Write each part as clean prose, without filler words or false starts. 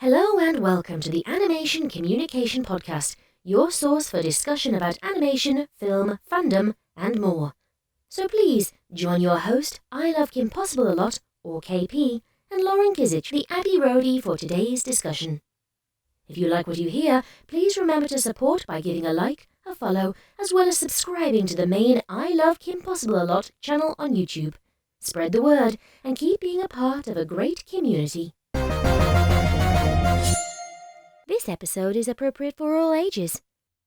Hello and welcome to the Animation Communication Podcast, your source for discussion about animation, film, fandom, and more. So please join your host, I Love Kim Possible a Lot, or KP, and Lauren Kizich, the Abbey Roadie, for today's discussion. If you like what you hear, please remember to support by giving a like, a follow, as well as subscribing to the main I Love Kim Possible a Lot channel on YouTube. Spread the word and keep being a part of a great community. This episode is appropriate for all ages.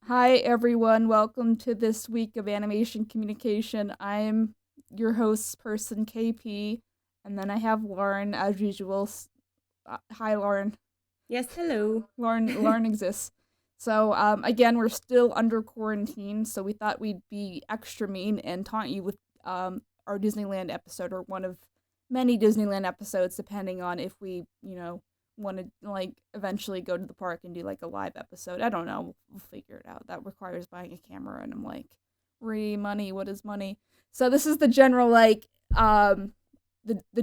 Hi everyone, welcome to this week of Animation Communication. I'm your host person KP, and then I have Lauren as usual. Hi Lauren. Yes, hello. Lauren exists. So again, we're still under quarantine, so we thought we'd be extra mean and taunt you with our Disneyland episode, or one of many Disneyland episodes, depending on if we, want to eventually go to the park and do a live episode. I don't know, we'll figure it out. That requires buying a camera, and I'm like, money, what is money? So this is the general the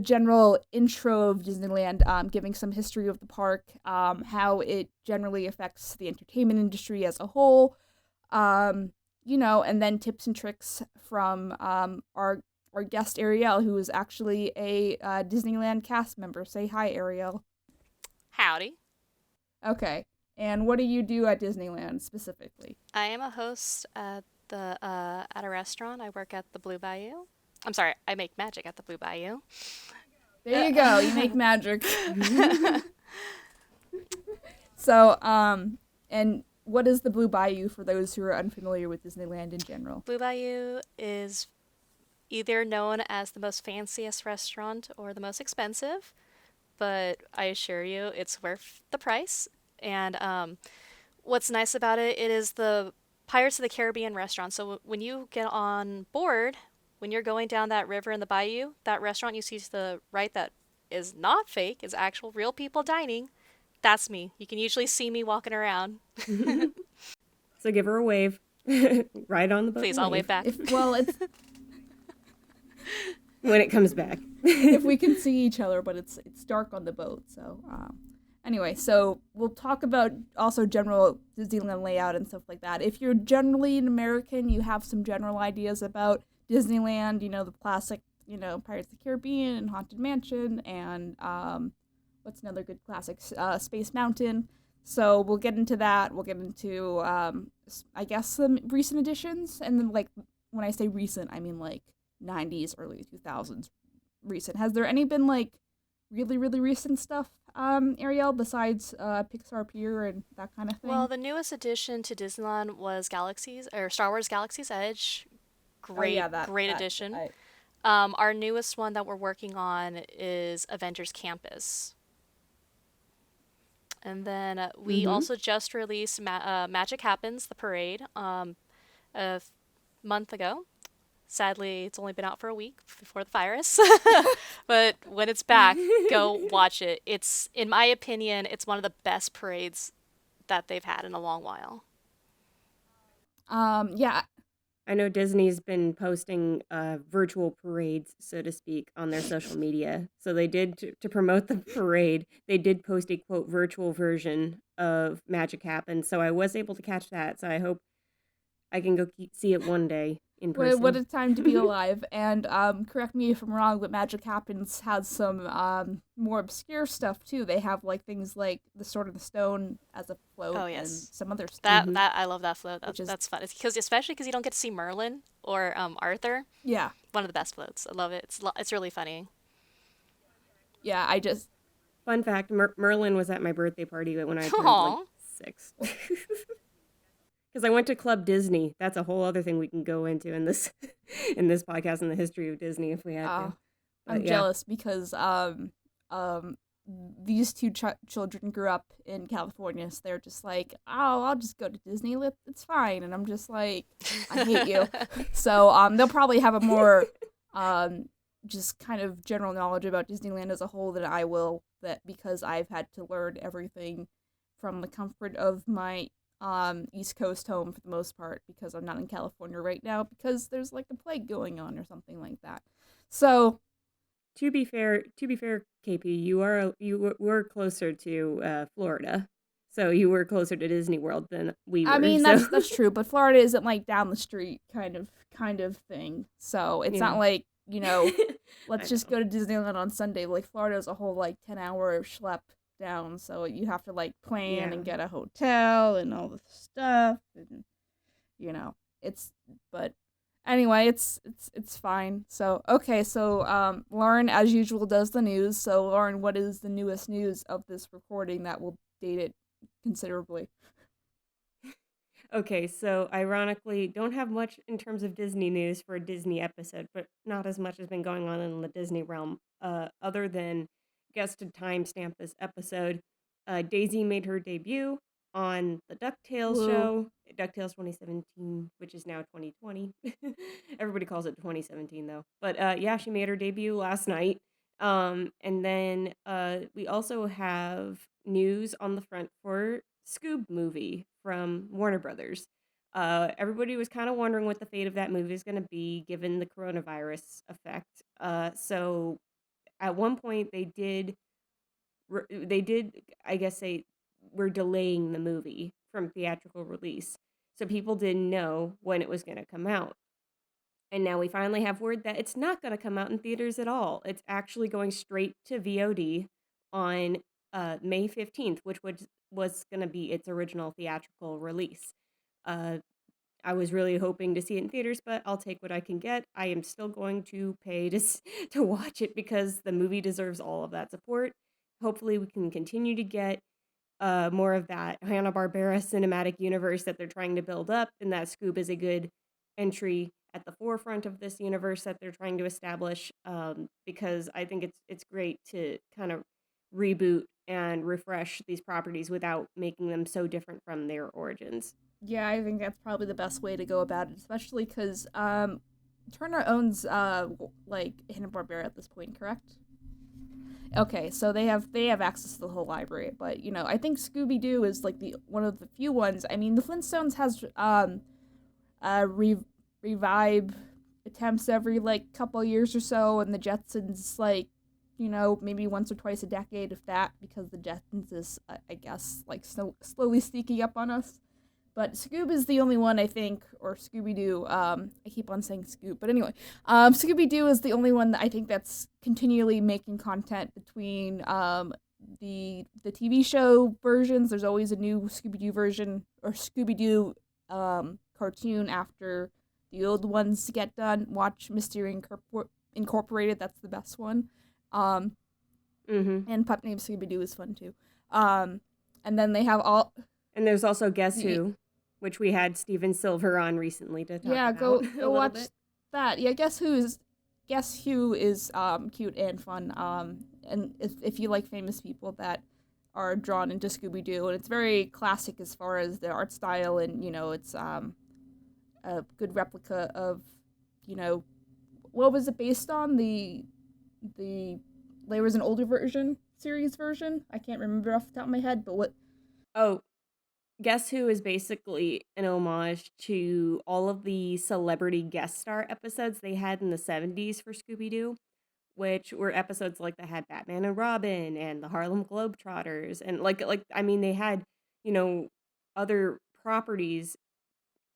general intro of Disneyland, giving some history of the park, how it generally affects the entertainment industry as a whole, and then tips and tricks from our guest Ariel, who is actually a Disneyland Cast member. Say hi, Ariel. Howdy. Okay, and what do you do at Disneyland specifically? I am a host at a restaurant. I work at the Blue Bayou. I'm sorry, I make magic at the Blue Bayou. There you go, you make magic. So, and what is the Blue Bayou for those who are unfamiliar with Disneyland in general? Blue Bayou is either known as the most fanciest restaurant or the most expensive, but I assure you it's worth the price. And what's nice about it is the Pirates of the Caribbean restaurant. So when you get on board, when you're going down that river in the bayou, that restaurant you see to the right that is not fake, is actual real people dining, that's me. You can usually see me walking around. So give her a wave. Right on the boat. Please, I'll wave back. It's when it comes back. if we can see each other, but it's dark on the boat. So anyway, so we'll talk about also general Disneyland layout and stuff like that. If you're generally an American, you have some general ideas about Disneyland, the classic, Pirates of the Caribbean and Haunted Mansion, and what's another good classic, Space Mountain. So we'll get into that. We'll get into, I guess, some recent additions. And then, when I say recent, I mean, 90s, early 2000s recent. Has there any been, really, really recent stuff, Ariel, besides Pixar Pier and that kind of thing? Well, the newest addition to Disneyland was Star Wars Galaxy's Edge. Great addition. Our newest one that we're working on is Avengers Campus. And then we also just released Magic Happens, the parade, a month ago. Sadly, it's only been out for a week before the virus. But when it's back, go watch it. It's, in my opinion, it's one of the best parades that they've had in a long while. Yeah. I know Disney's been posting virtual parades, so to speak, on their social media. So they did, to promote the parade, they did post a, quote, virtual version of Magic Happens. So I was able to catch that. So I hope I can go see it one day in person. What a time to be alive. And correct me if I'm wrong, but Magic Happens has some more obscure stuff, too. They have, things like the Sword of the Stone as a float. Oh, yes. And some other stuff. That I love that float. That's fun. Especially because you don't get to see Merlin or Arthur. Yeah. One of the best floats. I love it. It's really funny. Yeah, I just... Fun fact, Merlin was at my birthday party when I turned 6. Because I went to Club Disney. That's a whole other thing we can go into in this podcast, in the history of Disney, if we had to. I'm jealous because these two children grew up in California, so they're just like, oh, I'll just go to Disney. It's fine. And I'm just like, I hate you. So they'll probably have a more just kind of general knowledge about Disneyland as a whole than I will, because I've had to learn everything from the comfort of my East Coast home for the most part, because I'm not in California right now because there's a plague going on or something like that. So to be fair, KP, you were closer to Florida, so you were closer to Disney World than we were. I mean, so. that's true, but Florida isn't like down the street kind of thing. So it's not like, let's just go to Disneyland on Sunday. Like Florida's a whole like 10-hour schlep down, so you have to like plan and get a hotel and all this stuff, and but anyway, it's fine. So okay, so Lauren as usual does the news. So Lauren, what is the newest news of this recording that will date it considerably? Okay, so ironically, don't have much in terms of Disney news for a Disney episode, but not as much has been going on in the Disney realm, other than, I guess to timestamp this episode, Daisy made her debut on the DuckTales show, DuckTales 2017, which is now 2020. Everybody calls it 2017, though. But yeah, she made her debut last night. And then we also have news on the front for Scoob movie from Warner Brothers. Everybody was kind of wondering what the fate of that movie is going to be given the coronavirus effect. So at one point they did, I guess they were delaying the movie from theatrical release. So people didn't know when it was going to come out. And now we finally have word that it's not going to come out in theaters at all. It's actually going straight to VOD on May 15th, which was going to be its original theatrical release. I was really hoping to see it in theaters, but I'll take what I can get. I am still going to pay to watch it because the movie deserves all of that support. Hopefully we can continue to get more of that Hanna-Barbera cinematic universe that they're trying to build up, and that Scoob is a good entry at the forefront of this universe that they're trying to establish, because I think it's great to kind of reboot and refresh these properties without making them so different from their origins. Yeah, I think that's probably the best way to go about it, especially because Turner owns like Hanna-Barbera at this point, correct? Okay, so they have access to the whole library, but I think Scooby-Doo is like one of the few ones. I mean, the Flintstones has revive attempts every like couple years or so, and the Jetsons like maybe once or twice a decade, if that, because the Jetsons is I guess like slowly sneaking up on us. But Scoob is the only one, I think, or Scooby-Doo, I keep on saying Scoob, but anyway, Scooby-Doo is the only one that I think that's continually making content between the TV show versions. There's always a new Scooby-Doo version, or Scooby-Doo cartoon after the old ones get done. Watch Mystery Incorporated, that's the best one. And Pup Named Scooby-Doo is fun, too. And then they have all... And there's also Guess Who, which we had Steven Silver on recently to talk about. Yeah, go watch that. Yeah, Guess Who is cute and fun. And if you like famous people that are drawn into Scooby-Doo, and it's very classic as far as the art style, and it's a good replica of what was it based on? There was an older series version. I can't remember off the top of my head, but what? Oh. Guess Who is basically an homage to all of the celebrity guest star episodes they had in the 70s for Scooby-Doo, which were episodes like that had Batman and Robin and the Harlem Globetrotters, and I mean they had other properties,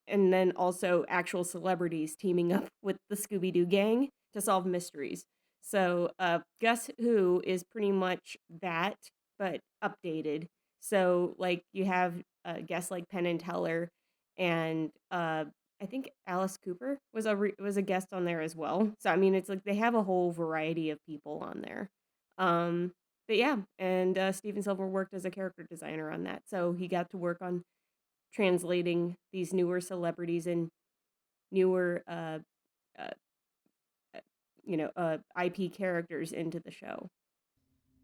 and then also actual celebrities teaming up with the Scooby-Doo gang to solve mysteries. So Guess Who is pretty much that, but updated. So like you have guests like Penn and Teller, and I think Alice Cooper was a guest on there as well. So I mean, it's like they have a whole variety of people on there. But yeah, and Steven Silver worked as a character designer on that, so he got to work on translating these newer celebrities and newer IP characters into the show.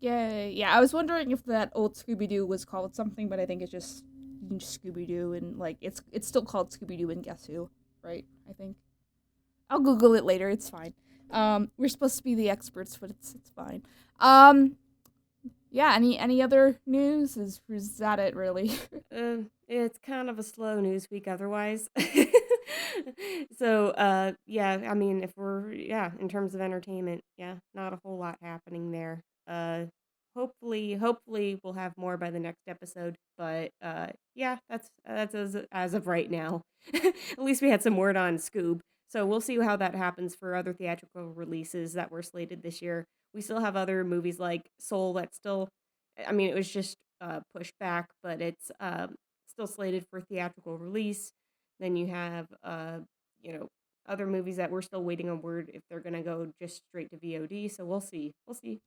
Yeah. I was wondering if that old Scooby-Doo was called something, but I think it's just Scooby-Doo, and like it's still called Scooby-Doo and Guess Who, right? I think I'll Google it later. It's fine. We're supposed to be the experts, but it's fine. Yeah. Any other news? Is that it really? It's kind of a slow news week otherwise. So, yeah, I mean, in terms of entertainment, yeah, not a whole lot happening there. Hopefully we'll have more by the next episode, but yeah, that's as of right now. At least we had some word on Scoob. So we'll see how that happens for other theatrical releases that were slated this year. We still have other movies like Soul that's still, I mean, it was just pushed back, but it's still slated for theatrical release. Then you have, you know, other movies that we're still waiting on word if they're gonna go just straight to VOD. So we'll see. We'll see.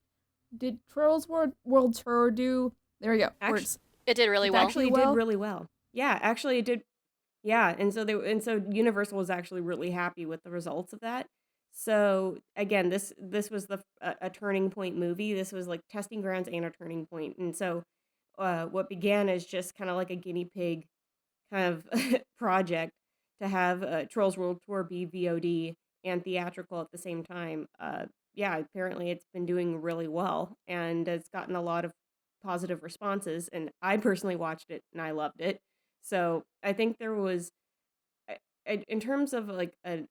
Did Trolls World Tour do? There we go. Actually, It did really it well. actually did really well. Yeah, actually it did. Yeah, and so Universal was actually really happy with the results of that. So again, this was a turning point movie. This was like testing grounds and a turning point. And so what began as just kind of like a guinea pig kind of project to have Trolls World Tour be VOD and theatrical at the same time. Yeah, apparently it's been doing really well and it's gotten a lot of positive responses. And I personally watched it and I loved it. So I think there was, in terms of like an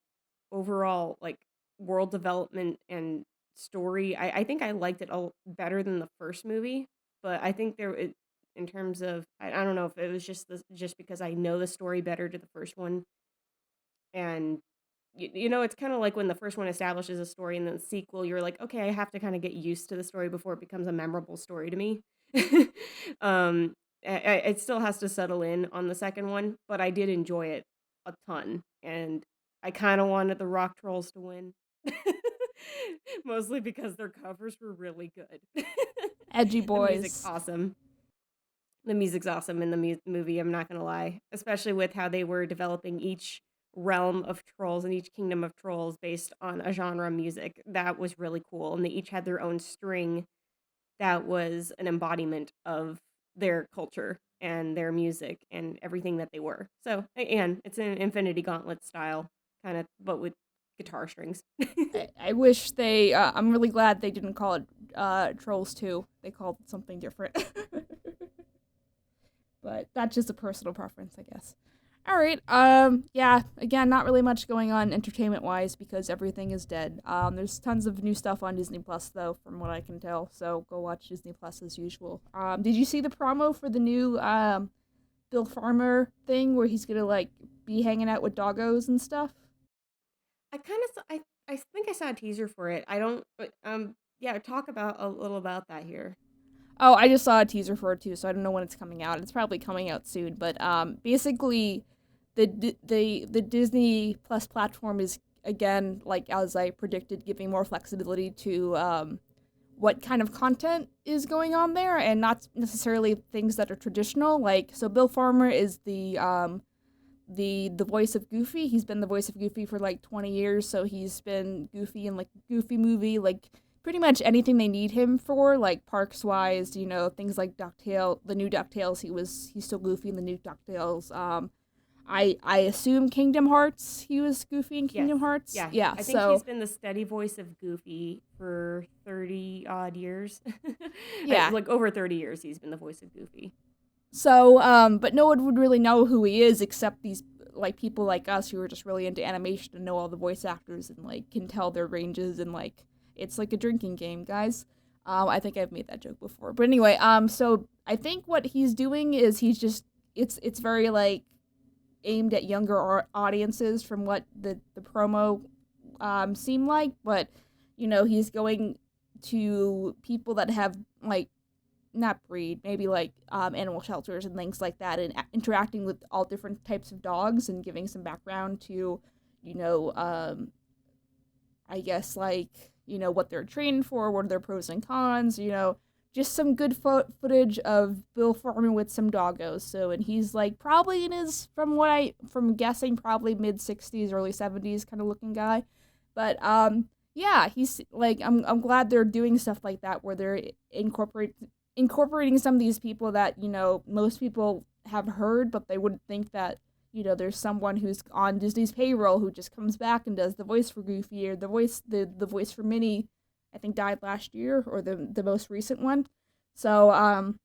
overall like world development and story, I think I liked it better than the first movie. But I think in terms of, I don't know if it was just because I know the story better to the first one, and it's kind of like when the first one establishes a story and then the sequel, you're like, okay, I have to kind of get used to the story before it becomes a memorable story to me. um, it still has to settle in on the second one, but I did enjoy it a ton, and I kind of wanted the Rock Trolls to win. Mostly because their covers were really good. Edgy The music's boys. awesome. The music's awesome in the movie, I'm not gonna lie. Especially with how they were developing each realm of trolls and each kingdom of trolls based on a genre of music. That was really cool. And they each had their own string that was an embodiment of their culture and their music and everything that they were. So, and it's an Infinity Gauntlet style, kind of, but with guitar strings. I wish they. I'm really glad they didn't call it Trolls 2. They called it something different. But that's just a personal preference, I guess. All right. Yeah. Again, not really much going on entertainment-wise because everything is dead. There's tons of new stuff on Disney Plus though, from what I can tell. So go watch Disney Plus as usual. Did you see the promo for the new Bill Farmer thing where he's gonna like be hanging out with doggos and stuff? I think I saw a teaser for it. I don't, but yeah, talk about a little about that here. Oh, I just saw a teaser for it too, so I don't know when it's coming out. It's probably coming out soon, but basically, the Disney Plus platform is again, like as I predicted, giving more flexibility to what kind of content is going on there, and not necessarily things that are traditional. Like, so Bill Farmer is the voice of Goofy. He's been the voice of Goofy for like 20 years, so he's been Goofy in like Goofy movie, like pretty much anything they need him for, like parks wise, things like DuckTales, the new DuckTales, he's still Goofy in the new DuckTales. I assume Kingdom Hearts, he was Goofy in Kingdom Hearts. Yeah. I think he's been the steady voice of Goofy for 30 odd years. Yeah. Like over 30 years he's been the voice of Goofy. So, but no one would really know who he is except these like people like us who are just really into animation and know all the voice actors and like can tell their ranges, and like it's like a drinking game, guys. I think I've made that joke before, but anyway, so I think what he's doing is it's very like aimed at younger audiences from what the promo seemed like, but he's going to people that have like not breed, maybe like animal shelters and things like that, and interacting with all different types of dogs and giving some background to, I guess like, what they're trained for, what are their pros and cons, just some good footage of Bill Farmer with some doggos. So, and he's like probably in his, from guessing, probably mid 60s, early 70s kind of looking guy. But yeah, he's like, I'm glad they're doing stuff like that where they're incorporating some of these people that, most people have heard, but they wouldn't think that, there's someone who's on Disney's payroll who just comes back and does the voice for Goofy, or the voice for Minnie, I think died last year, or the most recent one. So,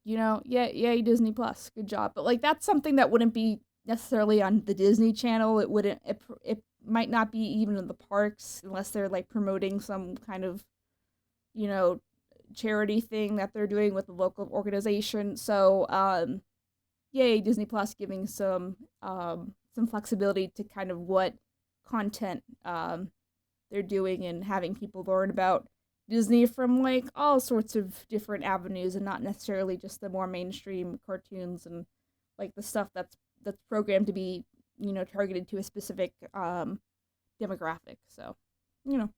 yay Disney Plus, good job. But like, that's something that wouldn't be necessarily on the Disney Channel. It wouldn't. It might not be even in the parks unless they're like promoting some kind of, you know, charity thing that they're doing with the local organization. So, yay, Disney Plus giving some flexibility to kind of what content they're doing and having people learn about Disney from like all sorts of different avenues and not necessarily just the more mainstream cartoons and like the stuff that's programmed to be, you know, targeted to a specific demographic. So, you know,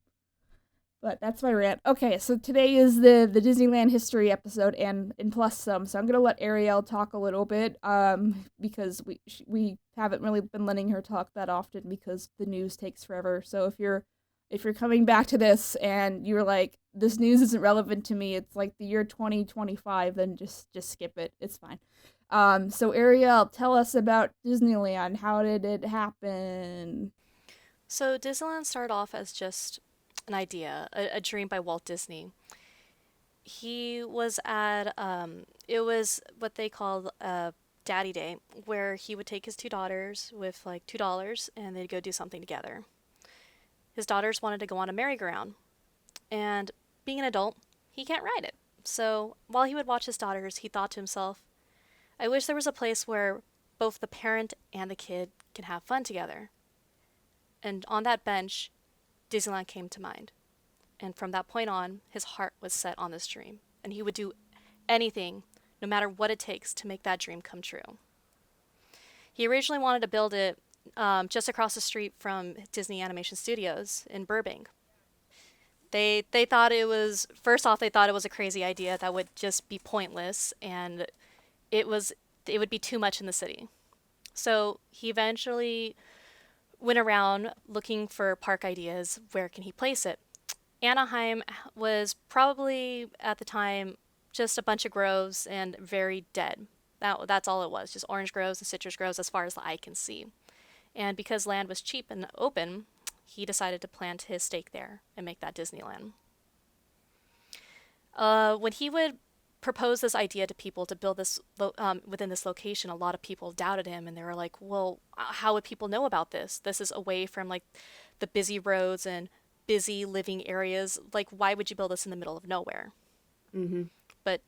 but that's my rant. Okay, so today is the Disneyland history episode and plus some. So I'm gonna let Ariel talk a little bit because we haven't really been letting her talk that often because the news takes forever. So if you're coming back to this and you're like, this news isn't relevant to me, it's like the year 2025, then just skip it. It's fine. So Ariel, tell us about Disneyland. How did it happen? So Disneyland started off as just an idea, a dream by Walt Disney. He was at it was what they called Daddy Day, where he would take his two daughters with like $2 and they'd go do something together. His daughters wanted to go on a merry-go-round, and being an adult, he can't ride it. So while he would watch his daughters, he thought to himself, I wish there was a place where both the parent and the kid can have fun together. And on that bench, Disneyland came to mind. And from that point on, his heart was set on this dream. And he would do anything, no matter what it takes, to make that dream come true. He originally wanted to build it just across the street from Disney Animation Studios in Burbank. They thought it was, first off, they thought it was a crazy idea that would just be pointless, and it would be too much in the city. So he eventually went around looking for park ideas. Where can he place it? Anaheim was probably at the time just a bunch of groves and very dead. That's all it was, just orange groves and citrus groves as far as the eye can see. And because land was cheap and open, he decided to plant his stake there and make that Disneyland. When he would propose this idea to people to build this within this location, a lot of people doubted him, and they were like, well, how would people know about this? This is away from like the busy roads and busy living areas. Like, why would you build this in the middle of nowhere? Mm-hmm. But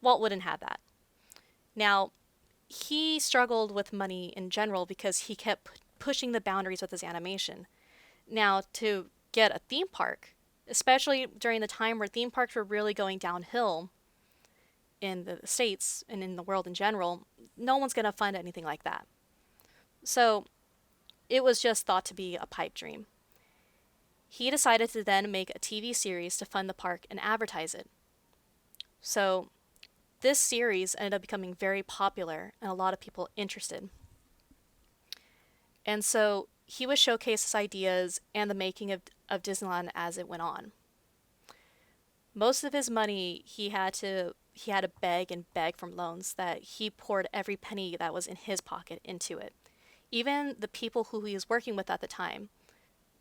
Walt wouldn't have that. Now, he struggled with money in general because he kept pushing the boundaries with his animation. Now, to get a theme park, especially during the time where theme parks were really going downhill in the States and in the world in general, no one's going to fund anything like that. So it was just thought to be a pipe dream. He decided to then make a TV series to fund the park and advertise it. So this series ended up becoming very popular and a lot of people interested. And so he would showcase his ideas and the making of Disneyland as it went on. Most of his money he had to beg and beg from loans that he poured every penny that was in his pocket into it. Even the people who he was working with at the time,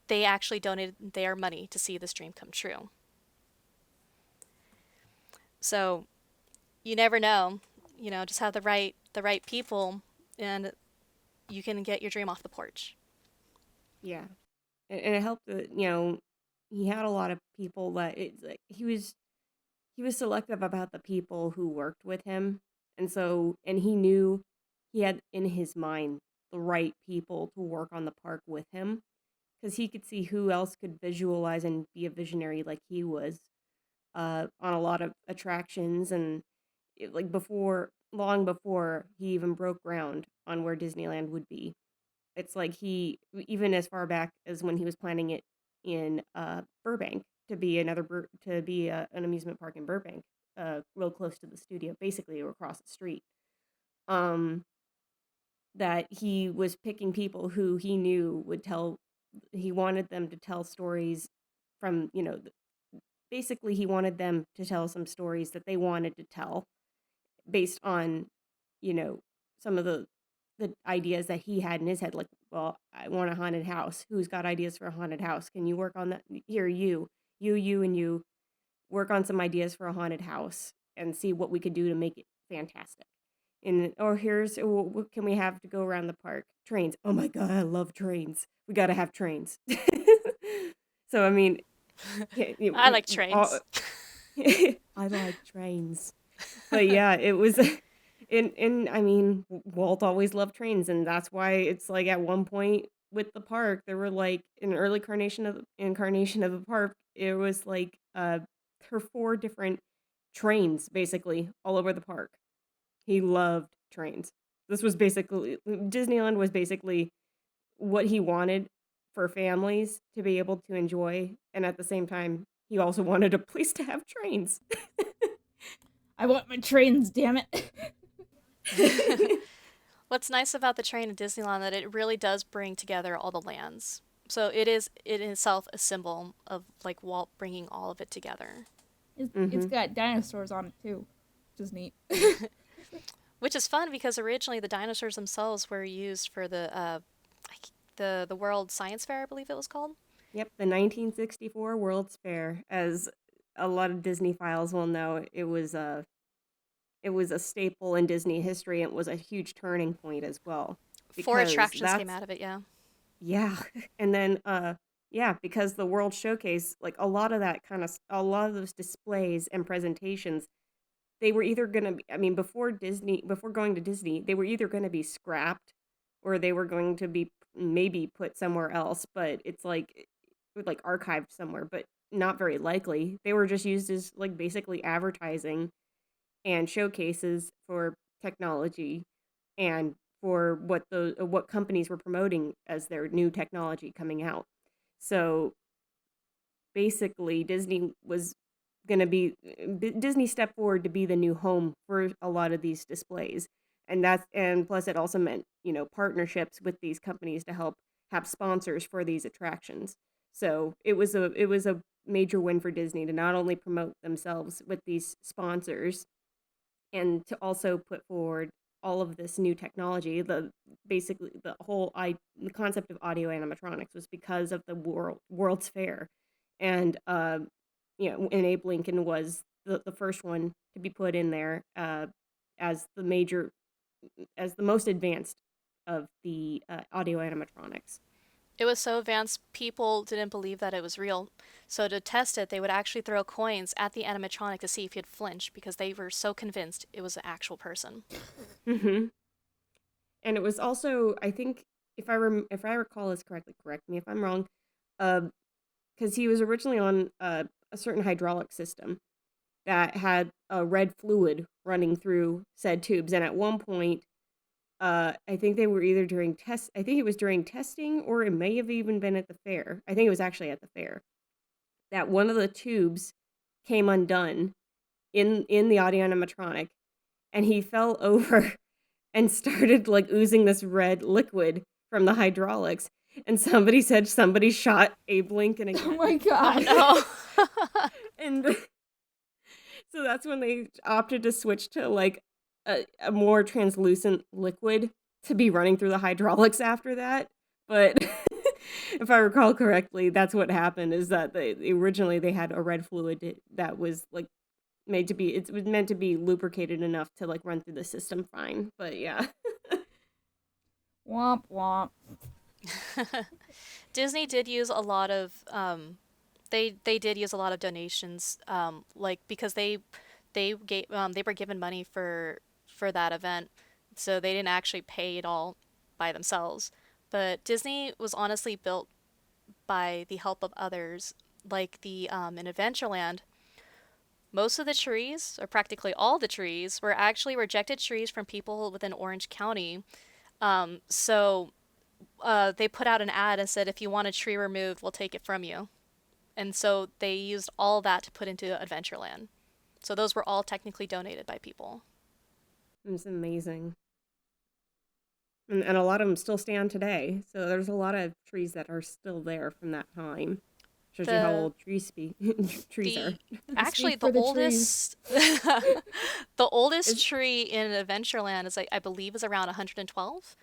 they actually donated their money to see this dream come true. So you never know, just have the right people and you can get your dream off the porch. Yeah. And it helped that, he had a lot of people that it's like he was selective about the people who worked with him. And he knew he had in his mind the right people to work on the park with him, because he could see who else could visualize and be a visionary like he was on a lot of attractions. And long before he even broke ground on where Disneyland would be. It's like he, even as far back as when he was planning it in Burbank to be an amusement park in Burbank, real close to the studio, basically across the street. That he was picking people who he knew he wanted them to tell stories from, basically he wanted them to tell some stories that they wanted to tell based on, some of the ideas that he had in his head. Like, well, I want a haunted house. Who's got ideas for a haunted house? Can you work on that? Here, you and you work on some ideas for a haunted house and see what we could do to make it fantastic. Or here's what can we have to go around the park? Trains. Oh my God, I love trains. We got to have trains. So, I mean, I like all, trains. I like trains. But yeah, it was, I mean, Walt always loved trains, and that's why it's like at one point with the park, there were like an early incarnation of the park. It was like her 4 different trains basically all over the park. He loved trains. This was basically Disneyland was basically what he wanted for families to be able to enjoy, and at the same time, he also wanted a place to have trains. I want my trains, damn it. What's nice about the train at Disneyland that it really does bring together all the lands. So it is in itself a symbol of like Walt bringing all of it together, It's got dinosaurs on it too, which is neat. which is fun because originally the dinosaurs themselves were used for the World Science Fair, I believe it was called. Yep, the 1964 World's Fair, as a lot of Disney files will know, it was a staple in Disney history, and it was a huge turning point as well. 4 Because attractions came that's out of it, yeah. yeah. And then yeah, because the World Showcase, like a lot of those displays and presentations, they were either going to be, I mean, before going to Disney, they were either going to be scrapped or they were going to be maybe put somewhere else, but it's like archived somewhere, but not very likely. They were just used as like basically advertising and showcases for technology and for what companies were promoting as their new technology coming out. So basically Disney stepped forward to be the new home for a lot of these displays. And plus it also meant, partnerships with these companies to help have sponsors for these attractions. So it was a major win for Disney to not only promote themselves with these sponsors and to also put forward all of this new technology. Basically the concept of audio animatronics was because of the World's Fair, and Abe Lincoln was the first one to be put in there as the major as the most advanced of the audio animatronics. It was so advanced, people didn't believe that it was real. So to test it, they would actually throw coins at the animatronic to see if he'd flinch because they were so convinced it was an actual person. Hmm. And it was also, I think, if I recall this correctly, correct me if I'm wrong, because he was originally on a certain hydraulic system that had a red fluid running through said tubes, and at one point, I think they were either during test. I think it was during testing, or it may have even been at the fair. I think it was actually at the fair that one of the tubes came undone in the audio animatronic, and he fell over and started like oozing this red liquid from the hydraulics. And somebody said somebody shot Abe Lincoln again. Oh my god. No. And so that's when they opted to switch to like a more translucent liquid to be running through the hydraulics after that. But if I recall correctly, that's what happened, is that originally they had a red fluid that was like it was meant to be lubricated enough to like run through the system fine. But yeah. Womp womp. Disney did use a lot of they did use a lot of donations, like because they were given money for that event, so they didn't actually pay it all by themselves. But Disney was honestly built by the help of others, like in Adventureland. Most of the trees, or practically all the trees, were actually rejected trees from people within Orange County. So they put out an ad and said, if you want a tree removed, we'll take it from you. And so they used all that to put into Adventureland. So those were all technically donated by people. It's amazing. And a lot of them still stand today. So there's a lot of trees that are still there from that time. Shows you how old trees are. Actually, the oldest the oldest tree in Adventureland is, I believe, is around 112.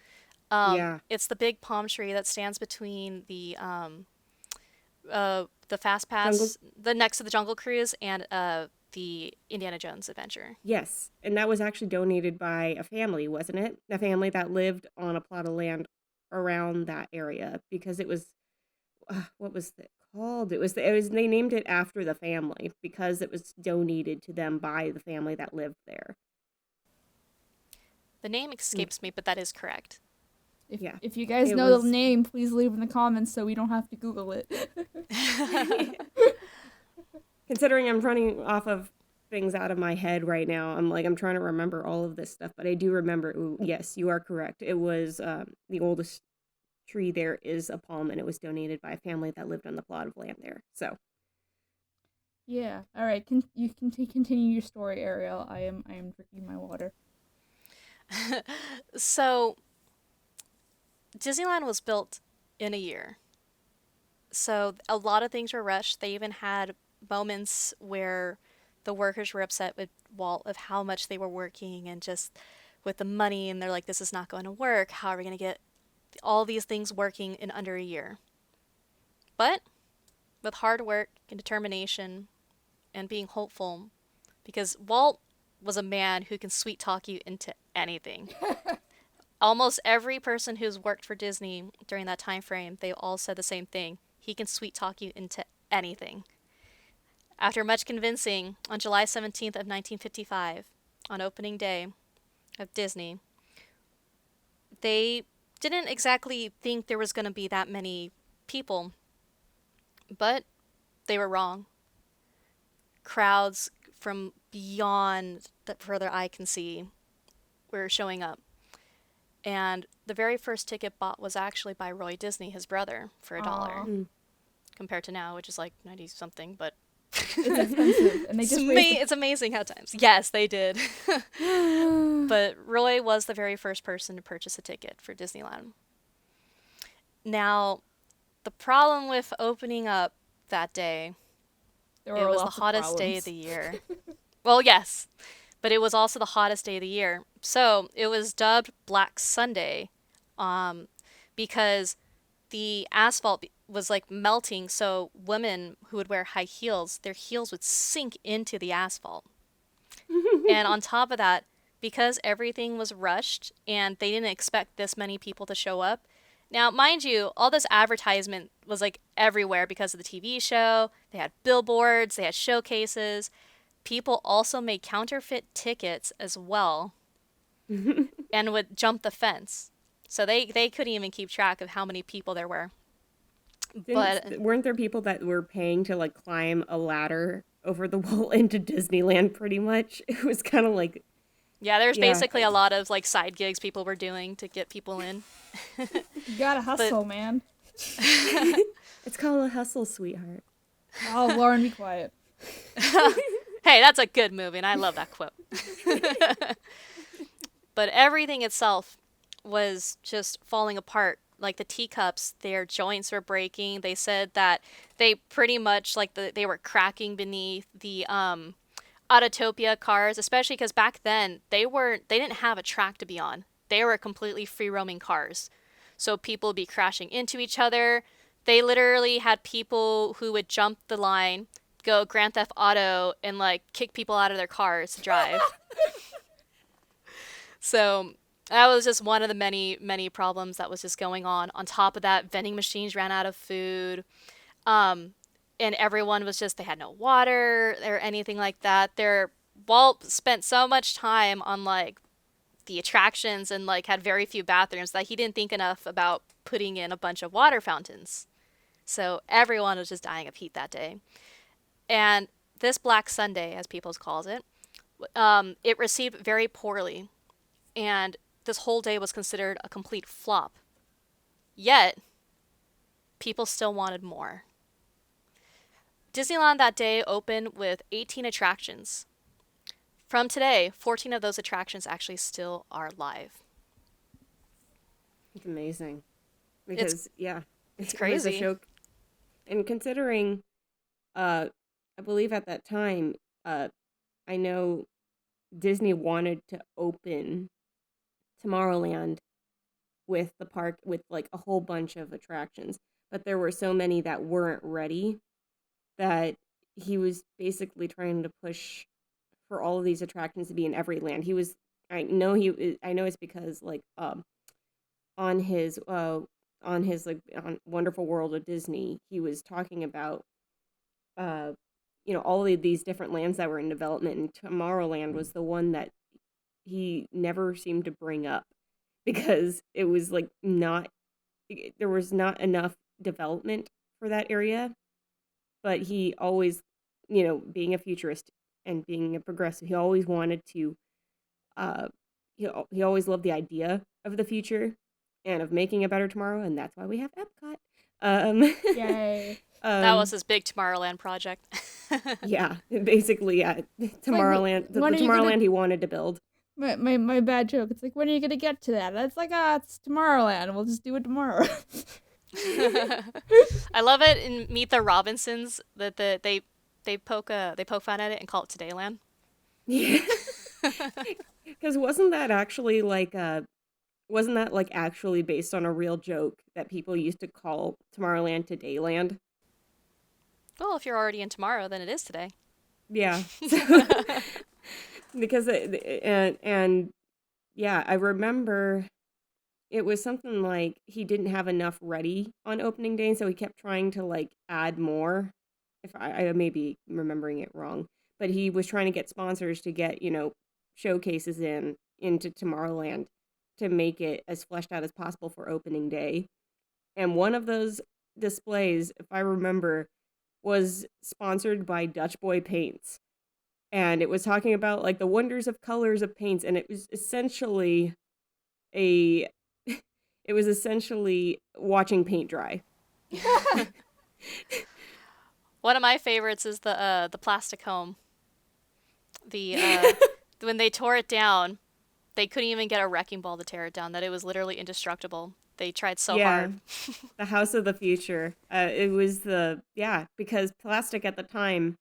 Yeah. It's the big palm tree that stands between the Fastpass, the next to the Jungle Cruise, and the Indiana Jones adventure. Yes, and that was actually donated by a family, wasn't it? A family that lived on a plot of land around that area, because it was what was it called? It was they named it after the family because it was donated to them by the family that lived there. The name escapes me, but that is correct. If you guys know the name, please leave in the comments so we don't have to Google it. Considering I'm running off of things out of my head right now, I'm trying to remember all of this stuff, but I do remember. Ooh, yes, you are correct. It was the oldest tree there is a palm, and it was donated by a family that lived on the plot of land there. So. Yeah. All right. You can continue your story, Ariel. I am drinking my water. So, Disneyland was built in a year. So, a lot of things were rushed. They even had moments where the workers were upset with Walt of how much they were working and just with the money, and they're like, this is not going to work. How are we going to get all these things working in under a year? But with hard work and determination and being hopeful, because Walt was a man who can sweet talk you into anything. Almost every person who's worked for Disney during that time frame, they all said the same thing. He can sweet talk you into anything. After much convincing, on July 17th of 1955, on opening day of Disney, they didn't exactly think there was going to be that many people, but they were wrong. Crowds from beyond the further eye can see were showing up. And the very first ticket bought was actually by Roy Disney, his brother, for $1. Compared to now, which is like 90 something, but it's expensive. And they just it's amazing how times. Yes, they did. But Roy was the very first person to purchase a ticket for Disneyland. Now, the problem with opening up that day, it was the hottest day of the year. Well, yes, but it was also the hottest day of the year. So it was dubbed Black Sunday because the asphalt was like melting. So women who would wear high heels, their heels would sink into the asphalt. And on top of that, because everything was rushed and they didn't expect this many people to show up. Now, mind you, all this advertisement was like everywhere because of the TV show. They had billboards, they had showcases. People also made counterfeit tickets as well and would jump the fence. So they couldn't even keep track of how many people there were. But weren't there people that were paying to like climb a ladder over the wall into Disneyland pretty much? It was kind of like... Yeah, there's basically a lot of like side gigs people were doing to get people in. You gotta hustle, man. It's called a hustle, sweetheart. Oh, Lauren, be quiet. Hey, that's a good movie, and I love that quote. But everything itself was just falling apart. Like the teacups, their joints were breaking. They said that they pretty much they were cracking beneath the Autotopia cars, especially because back then they didn't have a track to be on. They were completely free roaming cars. So people would be crashing into each other. They literally had people who would jump the line, go Grand Theft Auto, and like kick people out of their cars to drive. So that was just one of the many, many problems that was just going on. On top of that, vending machines ran out of food. And everyone was they had no water or anything like that. Walt spent so much time on like the attractions and like had very few bathrooms that he didn't think enough about putting in a bunch of water fountains. So everyone was just dying of heat that day. And this Black Sunday, as people calls it, it received very poorly. And this whole day was considered a complete flop. Yet, people still wanted more. Disneyland that day opened with 18 attractions. From today, 14 of those attractions actually still are live. It's amazing. Because, it's crazy. It was a show. And considering, I believe at that time, I know Disney wanted to open Tomorrowland with the park with like a whole bunch of attractions, but there were so many that weren't ready that he was basically trying to push for all of these attractions to be in every land. I know it's because like on his like on Wonderful World of Disney, he was talking about uh all of these different lands that were in development, and Tomorrowland was the one that he never seemed to bring up because it was like not there was not enough development for that area, but he always, being a futurist and being a progressive, he always wanted to uh he always loved the idea of the future and of making a better tomorrow, and that's why we have Epcot. Yay. That was his big Tomorrowland project. Yeah, basically, yeah. Tomorrowland, the Tomorrowland he wanted to build. My bad joke. It's like, when are you gonna get to that? It's like, it's Tomorrowland. We'll just do it tomorrow. I love it in Meet the Robinsons that they poke fun at it and call it Todayland. Yeah, because wasn't that actually based on a real joke that people used to call Tomorrowland Todayland? Well, if you're already in tomorrow, then it is today. Yeah. Because yeah, I remember it was something like he didn't have enough ready on opening day, and so he kept trying to like add more. If I may be remembering it wrong, but he was trying to get sponsors to get showcases into Tomorrowland to make it as fleshed out as possible for opening day. And one of those displays, if I remember, was sponsored by Dutch Boy Paints. And it was talking about like the wonders of colors of paints, and it was essentially watching paint dry. One of my favorites is the plastic home. When they tore it down, they couldn't even get a wrecking ball to tear it down. That it was literally indestructible. They tried so hard. The House of the Future. It was because plastic at the time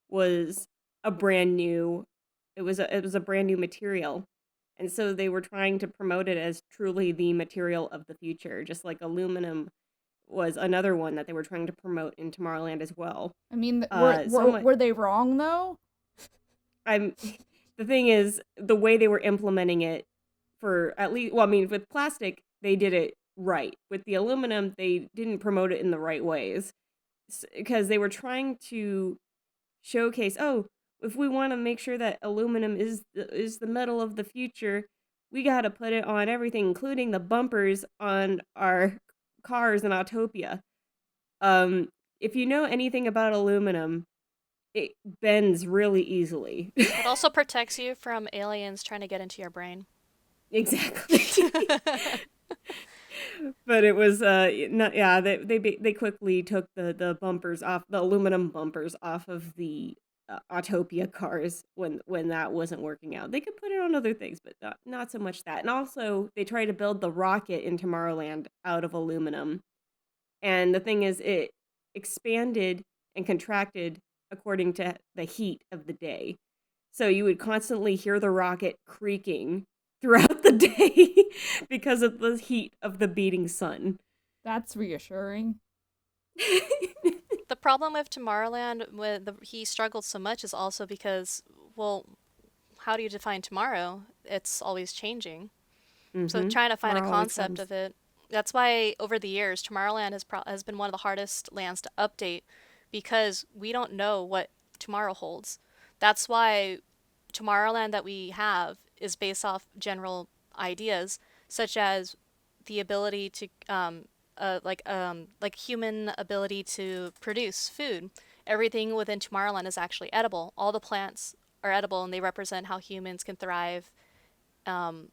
was a brand new. It was a brand new material, and so they were trying to promote it as truly the material of the future, just like aluminum was another one that they were trying to promote in Tomorrowland as well. I mean, were they wrong though? The thing is, the way they were implementing it for at least, well, I mean, with plastic, they did it right. With the aluminum, they didn't promote it in the right ways because they were trying to showcase, if we want to make sure that aluminum is the metal of the future, we got to put it on everything, including the bumpers on our cars in Autopia. If you know anything about aluminum, it bends really easily. It also protects you from aliens trying to get into your brain. Exactly. But it was they quickly took the bumpers off, the aluminum bumpers off of the Autopia cars when that wasn't working out. They could put it on other things, but not so much that. And also they tried to build the rocket in Tomorrowland out of aluminum. And the thing is, it expanded and contracted according to the heat of the day. So you would constantly hear the rocket creaking throughout the day because of the heat of the beating sun. That's reassuring. The problem with Tomorrowland, he struggled so much, is also because, well, how do you define tomorrow? It's always changing. Mm-hmm. So trying to find a concept of it. That's why over the years, Tomorrowland has been one of the hardest lands to update because we don't know what tomorrow holds. That's why Tomorrowland that we have is based off general ideas, such as the ability to like human ability to produce food. Everything within Tomorrowland is actually edible. All the plants are edible, and they represent how humans can thrive, and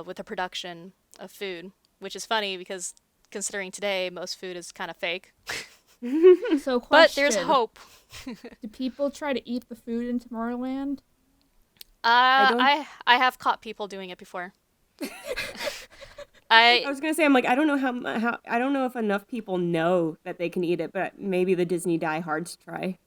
with the production of food, which is funny because considering today most food is kind of fake. So, question, but there's hope. Do people try to eat the food in Tomorrowland? I have caught people doing it before. I was gonna say, I'm like, I don't know how I don't know if enough people know that they can eat it, but maybe the Disney diehards try.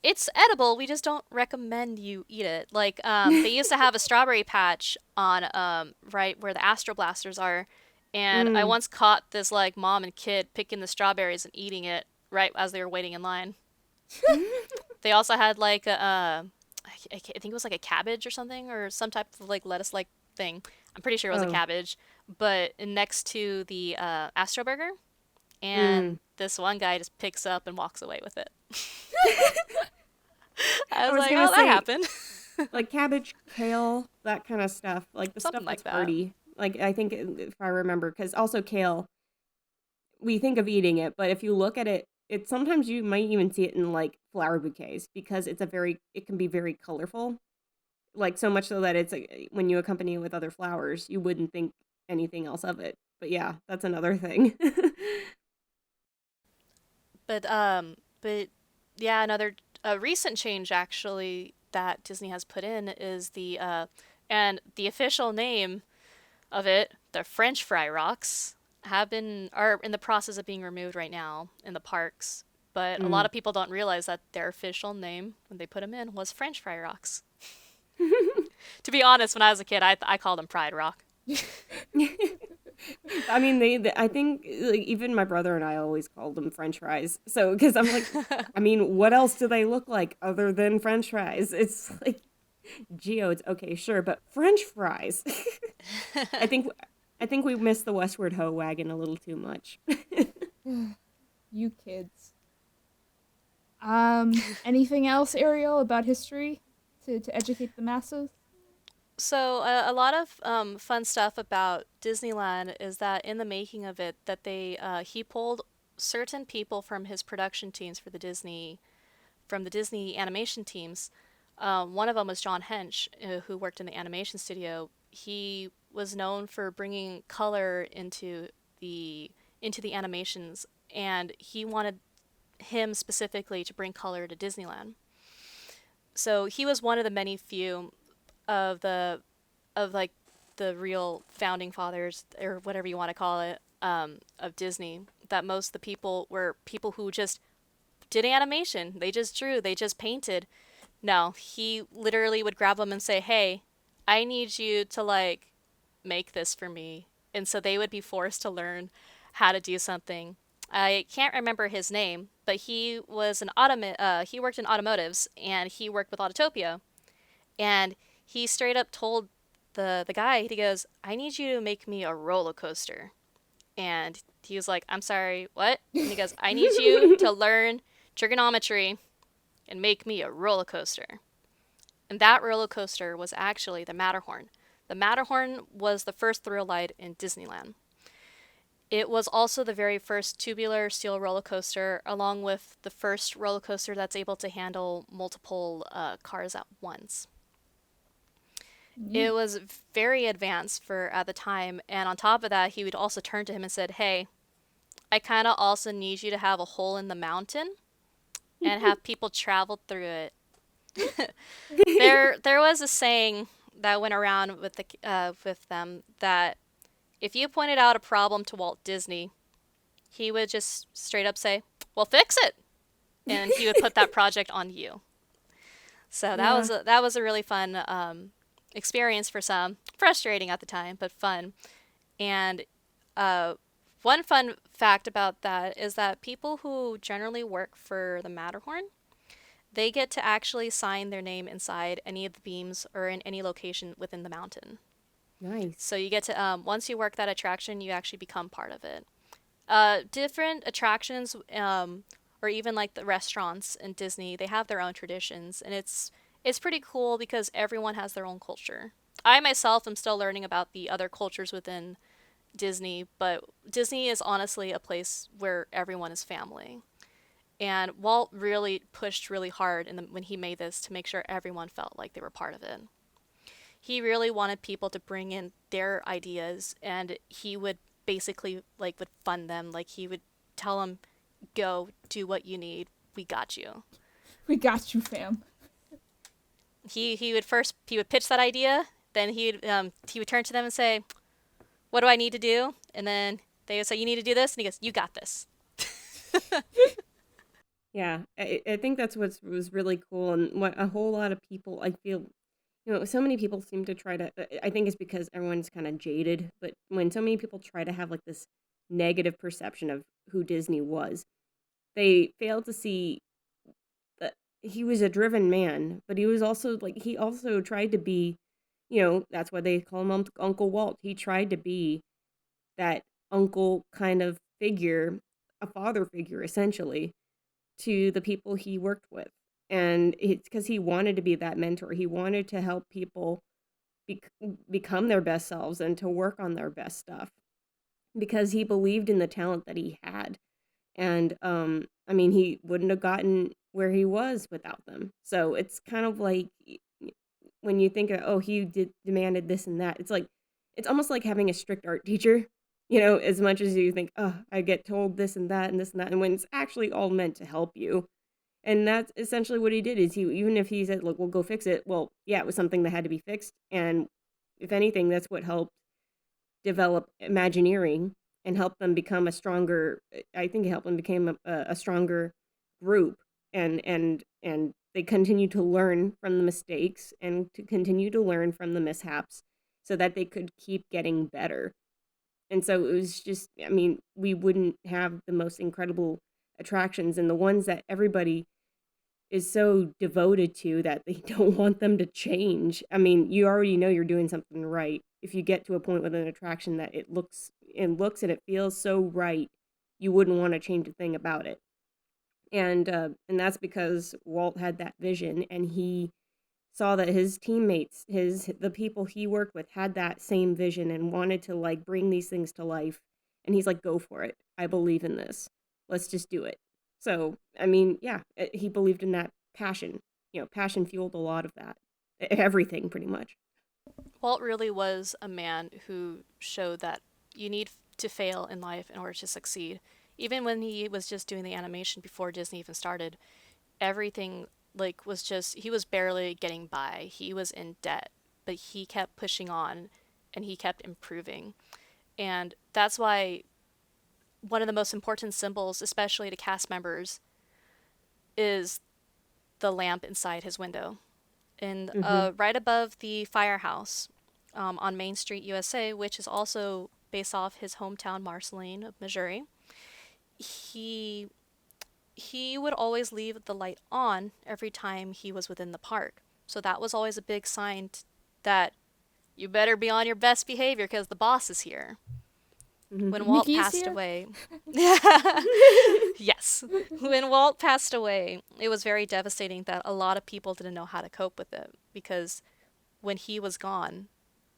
It's edible. We just don't recommend you eat it. Like, they used to have a strawberry patch on right where the Astro Blasters are, and I once caught this like mom and kid picking the strawberries and eating it right as they were waiting in line. They also had like I think it was like a cabbage or something, or some type of like lettuce like thing. I'm pretty sure it was a Oh. cabbage, but next to the Astro Burger, and Mm. this one guy just picks up and walks away with it. I I was was like, gonna oh, that say, happened. like cabbage, kale, that kind of stuff. Like the Something stuff like that's that. hearty. Like I think if I remember, because also kale, we think of eating it, but if you look at it, it sometimes you might even see it in like flower bouquets because it can be very colorful. Like so much so that it's like, when you accompany it with other flowers, you wouldn't think anything else of it. But yeah, that's another thing. But yeah, another a recent change actually that Disney has put in is the and the official name of it, the French fry rocks, are in the process of being removed right now in the parks. But a lot Mm. of people don't realize that their official name when they put them in was French fry rocks. To be honest, when I was a kid, I called them Pride Rock. I mean, I think like even my brother and I always called them French fries. So, because I'm like, I mean, what else do they look like other than French fries? It's like geodes, okay, sure, but French fries. I think I think we missed the westward ho wagon a little too much. You kids. Anything else, Ariel, about history to educate the masses? So a lot of fun stuff about Disneyland is that in the making of it, that he pulled certain people from his production teams from the Disney animation teams. One of them was John Hench, who worked in the animation studio. He was known for bringing color into the animations, and he wanted him specifically to bring color to Disneyland. So he was one of the many few of the of like the real founding fathers or whatever you want to call it of Disney. That most of the people were people who just did animation. They just drew. They just painted. No, he literally would grab them and say, "Hey, I need you to like make this for me." And so they would be forced to learn how to do something. I can't remember his name, but he worked in automotives and he worked with Autotopia. And he straight up told the guy, he goes, "I need you to make me a roller coaster." And he was like, "I'm sorry, what?" And he goes, "I need you to learn trigonometry and make me a roller coaster." And that roller coaster was actually the Matterhorn. The Matterhorn was the first thrill ride in Disneyland. It was also the very first tubular steel roller coaster, along with the first roller coaster that's able to handle multiple cars at once. It Neat. was very advanced for at the time, and on top of that, he would also turn to him and said, "Hey, I kind of also need you to have a hole in the mountain and have people travel through it." There was a saying that went around with them that if you pointed out a problem to Walt Disney, he would just straight up say, "Well, fix it," and he would put that project on you. So Yeah. that was a really fun experience for some, frustrating at the time, but fun. And uh, one fun fact about that is that people who generally work for the Matterhorn, they get to actually sign their name inside any of the beams or in any location within the mountain. Nice. So you get to once you work that attraction, you actually become part of it. Different attractions, or even like the restaurants in Disney, they have their own traditions, and it's pretty cool because everyone has their own culture. I myself am still learning about the other cultures within Disney, but Disney is honestly a place where everyone is family. And Walt really pushed really hard when he made this to make sure everyone felt like they were part of it. He really wanted people to bring in their ideas, and he would basically like would fund them. Like he would tell them, "Go do what you need. We got you." We got you, fam. He would pitch that idea, then he would turn to them and say, "What do I need to do?" And then they would say, "You need to do this," and he goes, "You got this." Yeah, I think that's what was really cool, and what a whole lot of people I feel, so many people seem to try to. I think it's because everyone's kind of jaded, but when so many people try to have like this negative perception of who Disney was, they fail to see he was a driven man, but he was also like, he also tried to be, that's why they call him Uncle Walt. He tried to be that uncle kind of figure, a father figure essentially, to the people he worked with. And it's because he wanted to be that mentor. He wanted to help people become their best selves and to work on their best stuff because he believed in the talent that he had. And I mean, he wouldn't have gotten where he was without them. So it's kind of like when you think of, oh, he demanded this and that, it's like, it's almost like having a strict art teacher, as much as you think, oh, I get told this and that and this and that, and when it's actually all meant to help you. And that's essentially what he did, is even if he said, look, we'll go fix it, well, yeah, it was something that had to be fixed. And if anything, that's what helped develop Imagineering and help them become I think it helped them become a stronger group. And they continue to learn from the mistakes and to continue to learn from the mishaps so that they could keep getting better. And so it was just, I mean, we wouldn't have the most incredible attractions and the ones that everybody is so devoted to that they don't want them to change. I mean, you already know you're doing something right. If you get to a point with an attraction that it looks and it feels so right, you wouldn't want to change a thing about it. And that's because Walt had that vision, and he saw that his teammates, the people he worked with, had that same vision and wanted to like bring these things to life. And he's like, go for it. I believe in this. Let's just do it. So, I mean, yeah, he believed in that passion. Passion fueled a lot of that. Everything, pretty much. Walt really was a man who showed that you need to fail in life in order to succeed. Even when he was just doing the animation before Disney even started, everything he was barely getting by. He was in debt, but he kept pushing on and he kept improving. And that's why one of the most important symbols, especially to cast members, is the lamp inside his window. And right above the firehouse on Main Street, USA, which is also based off his hometown, Marceline of Missouri, he would always leave the light on every time he was within the park. So that was always a big sign that you better be on your best behavior because the boss is here. When Walt Mickey's passed here? away, yes, when Walt passed away, it was very devastating that a lot of people didn't know how to cope with it, because when he was gone,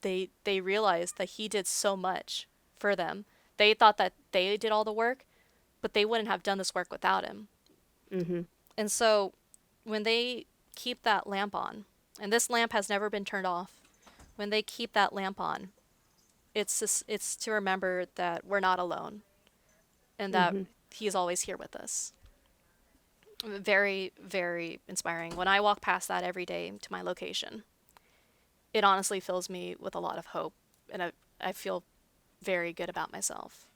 they realized that he did so much for them. They thought that they did all the work, but they wouldn't have done this work without him. Mm-hmm. And so when they keep that lamp on, and this lamp has never been turned off, when they keep that lamp on, it's to remember that we're not alone and that he's always here with us. Very, very inspiring. When I walk past that every day to my location, it honestly fills me with a lot of hope, and I feel very good about myself.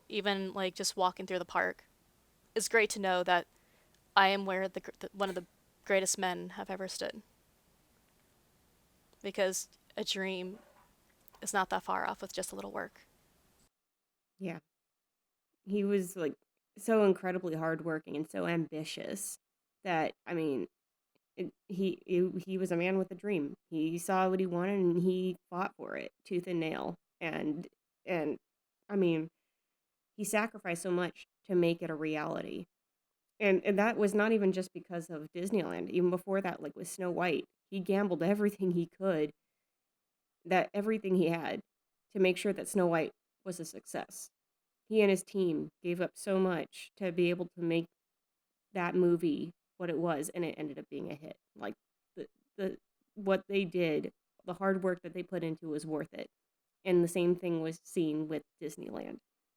Even like just walking through the park, it's great to know that I am where one of the greatest men have ever stood. Because a dream is not that far off with just a little work. Yeah. He was like so incredibly hardworking and so ambitious that, I mean, he was a man with a dream. He saw what he wanted and he fought for it tooth and nail. And I mean, he sacrificed so much to make it a reality. And that was not even just because of Disneyland. Even before that, like with Snow White, he gambled everything he could, everything he had, to make sure that Snow White was a success. He and his team gave up so much to be able to make that movie what it was, and it ended up being a hit. Like the what they did, the hard work that they put into was worth it. And the same thing was seen with Disneyland.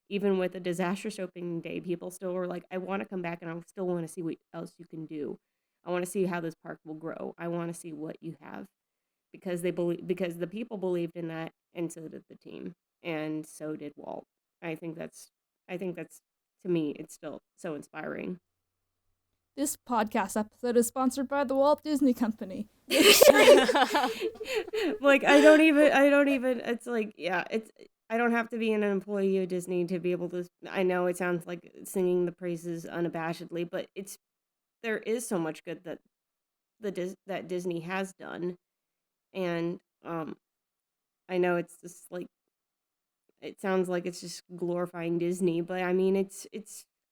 Even with a disastrous opening day, people still were like, I want to come back and I still want to see what else you can do. I want to see how this park will grow. I want to see what you have. Because the people believed in that, and so did the team. And so did Walt. I think that's to me, it's still so inspiring. This podcast episode is sponsored by the Walt Disney Company. Like I don't even it's like, yeah, I don't have to be an employee of Disney to be able to. I know it sounds like singing the praises unabashedly, but it's there is so much good that that Disney has done, and I know it's just like it sounds like it's just glorifying Disney, but I mean it's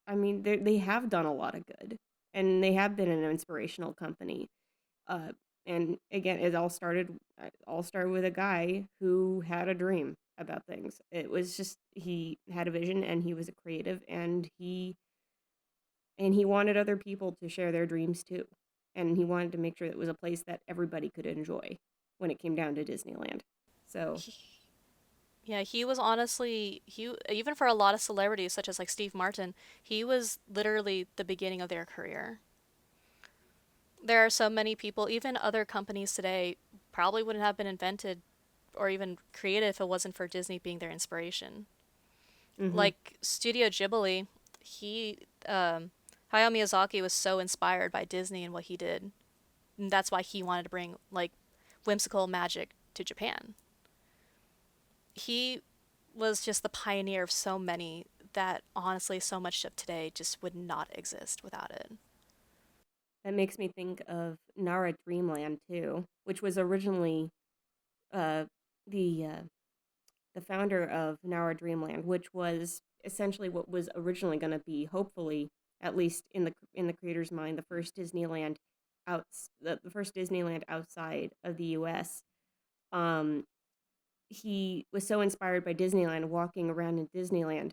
I mean they have done a lot of good, and they have been an inspirational company. Uh, and again, it all started with a guy who had a dream about things. It was just he had a vision, and he was a creative, and he wanted other people to share their dreams too. And he wanted to make sure it was a place that everybody could enjoy when it came down to Disneyland. So, Yeah, he was honestly he even for a lot of celebrities such as like Steve Martin, he was literally the beginning of their career. There are so many people, even other companies today probably wouldn't have been invented or even created if it wasn't for Disney being their inspiration. hmm Like Studio Ghibli, he Hayao Miyazaki was so inspired by Disney and what he did. And that's why he wanted to bring like whimsical magic to Japan. He was just the pioneer of so many that honestly so much of today just would not exist without it. that makes me think of Nara Dreamland too, which was originally uh, the uh, the founder of Nara Dreamland, which was essentially what was originally going to be, hopefully, at least in the creator's mind, the first Disneyland outside of the U.S. Um, he was so inspired by Disneyland, walking around in Disneyland,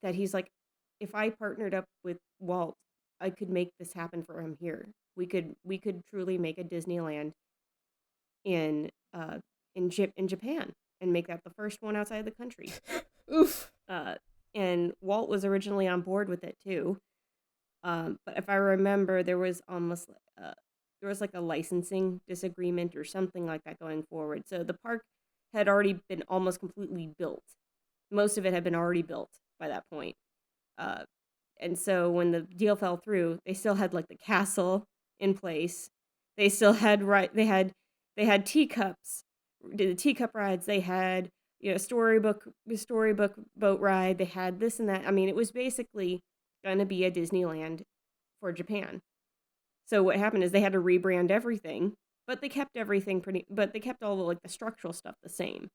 that he's like, if I partnered up with Walt, I could make this happen for him here. We could truly make a Disneyland in in Japan, and make that the first one outside the country. Oof. Uh, and Walt was originally on board with it too. But if I remember, there was like a licensing disagreement or something like that going forward. So the park had already been almost completely built. Most of it had been already built by that point. Uh, and so when the deal fell through, they still had like the castle in place. They still had they had teacups, did the teacup rides. They had storybook boat ride. They had this and that. I mean, it was basically gonna be a Disneyland for Japan. So what happened is they had to rebrand everything, but they kept all the like the structural stuff the same.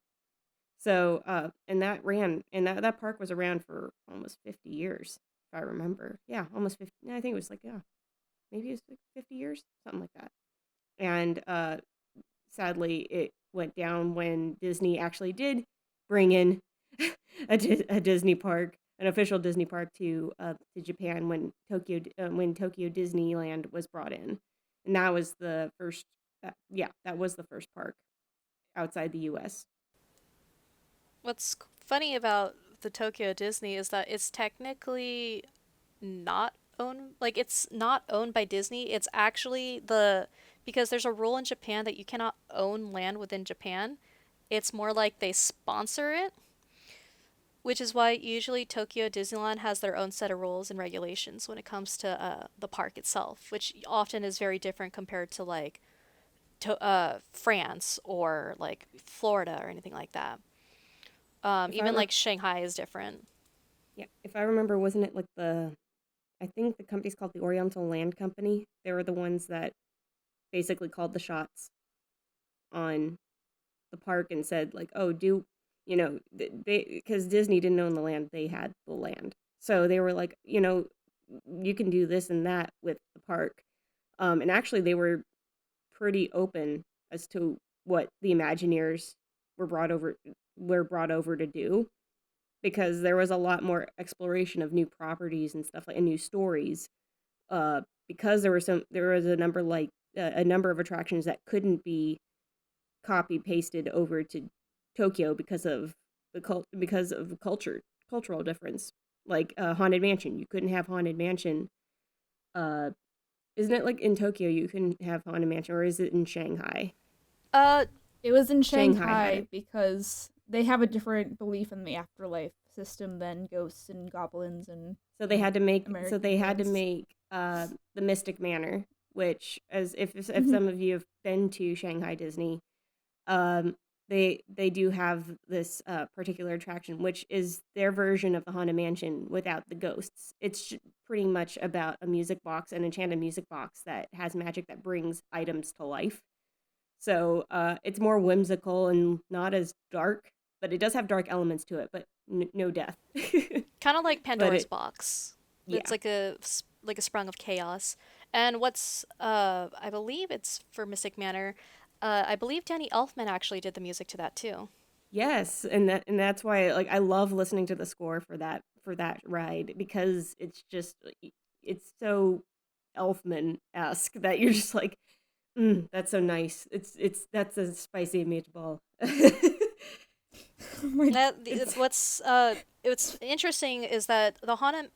So, and that park was around for almost 50 years, if I remember. Yeah, almost 50. I think it was like, yeah, maybe it was like 50 years, something like that. And sadly, it went down when Disney actually did bring in a Disney park, an official Disney park to Japan when Tokyo Disneyland was brought in, and that was the first. That was the first park outside the U.S. What's funny about the Tokyo Disney is that it's technically not owned, like it's not owned by Disney. It's actually because there's a rule in Japan that you cannot own land within Japan. It's more like they sponsor it, which is why usually Tokyo Disneyland has their own set of rules and regulations when it comes to the park itself, which often is very different compared to like France or like Florida or anything like that. If I Even re- like Shanghai is different. yeah, if I remember, wasn't it like I think the company's called the Oriental Land Company. They were the ones that basically called the shots on the park and said like, oh, do they because Disney didn't own the land, they had the land, so they were like, you can do this and that with the park, and actually they were pretty open as to what the Imagineers were brought over to do, because there was a lot more exploration of new properties and stuff like and new stories, because there was a number of attractions that couldn't be copy pasted over to Tokyo because of cultural difference. Like Haunted Mansion, you couldn't have Haunted Mansion. Uh, isn't it like in Tokyo you couldn't have Haunted Mansion, or is it in Shanghai? Uh, It was in Shanghai had Shanghai it, because they have a different belief in the afterlife system than ghosts and goblins and so they had to make American ghosts. the Mystic Manor, which, as if Mhm. some of you have been to Shanghai Disney, um, they do have this particular attraction, which is their version of the Haunted Mansion without the ghosts. It's pretty much about a music box, an enchanted music box that has magic that brings items to life. So it's more whimsical and not as dark, but it does have dark elements to it, but no death. Kind of like Pandora's it, box. yeah. It's like a sprung of chaos. And what's I believe it's for Mystic Manor. I believe Danny Elfman actually did the music to that too. Yes, and that's why like I love listening to the score for that ride, because it's so Elfman-esque that you're just like, that's so nice. That's a spicy meatball. What's interesting is that the haunted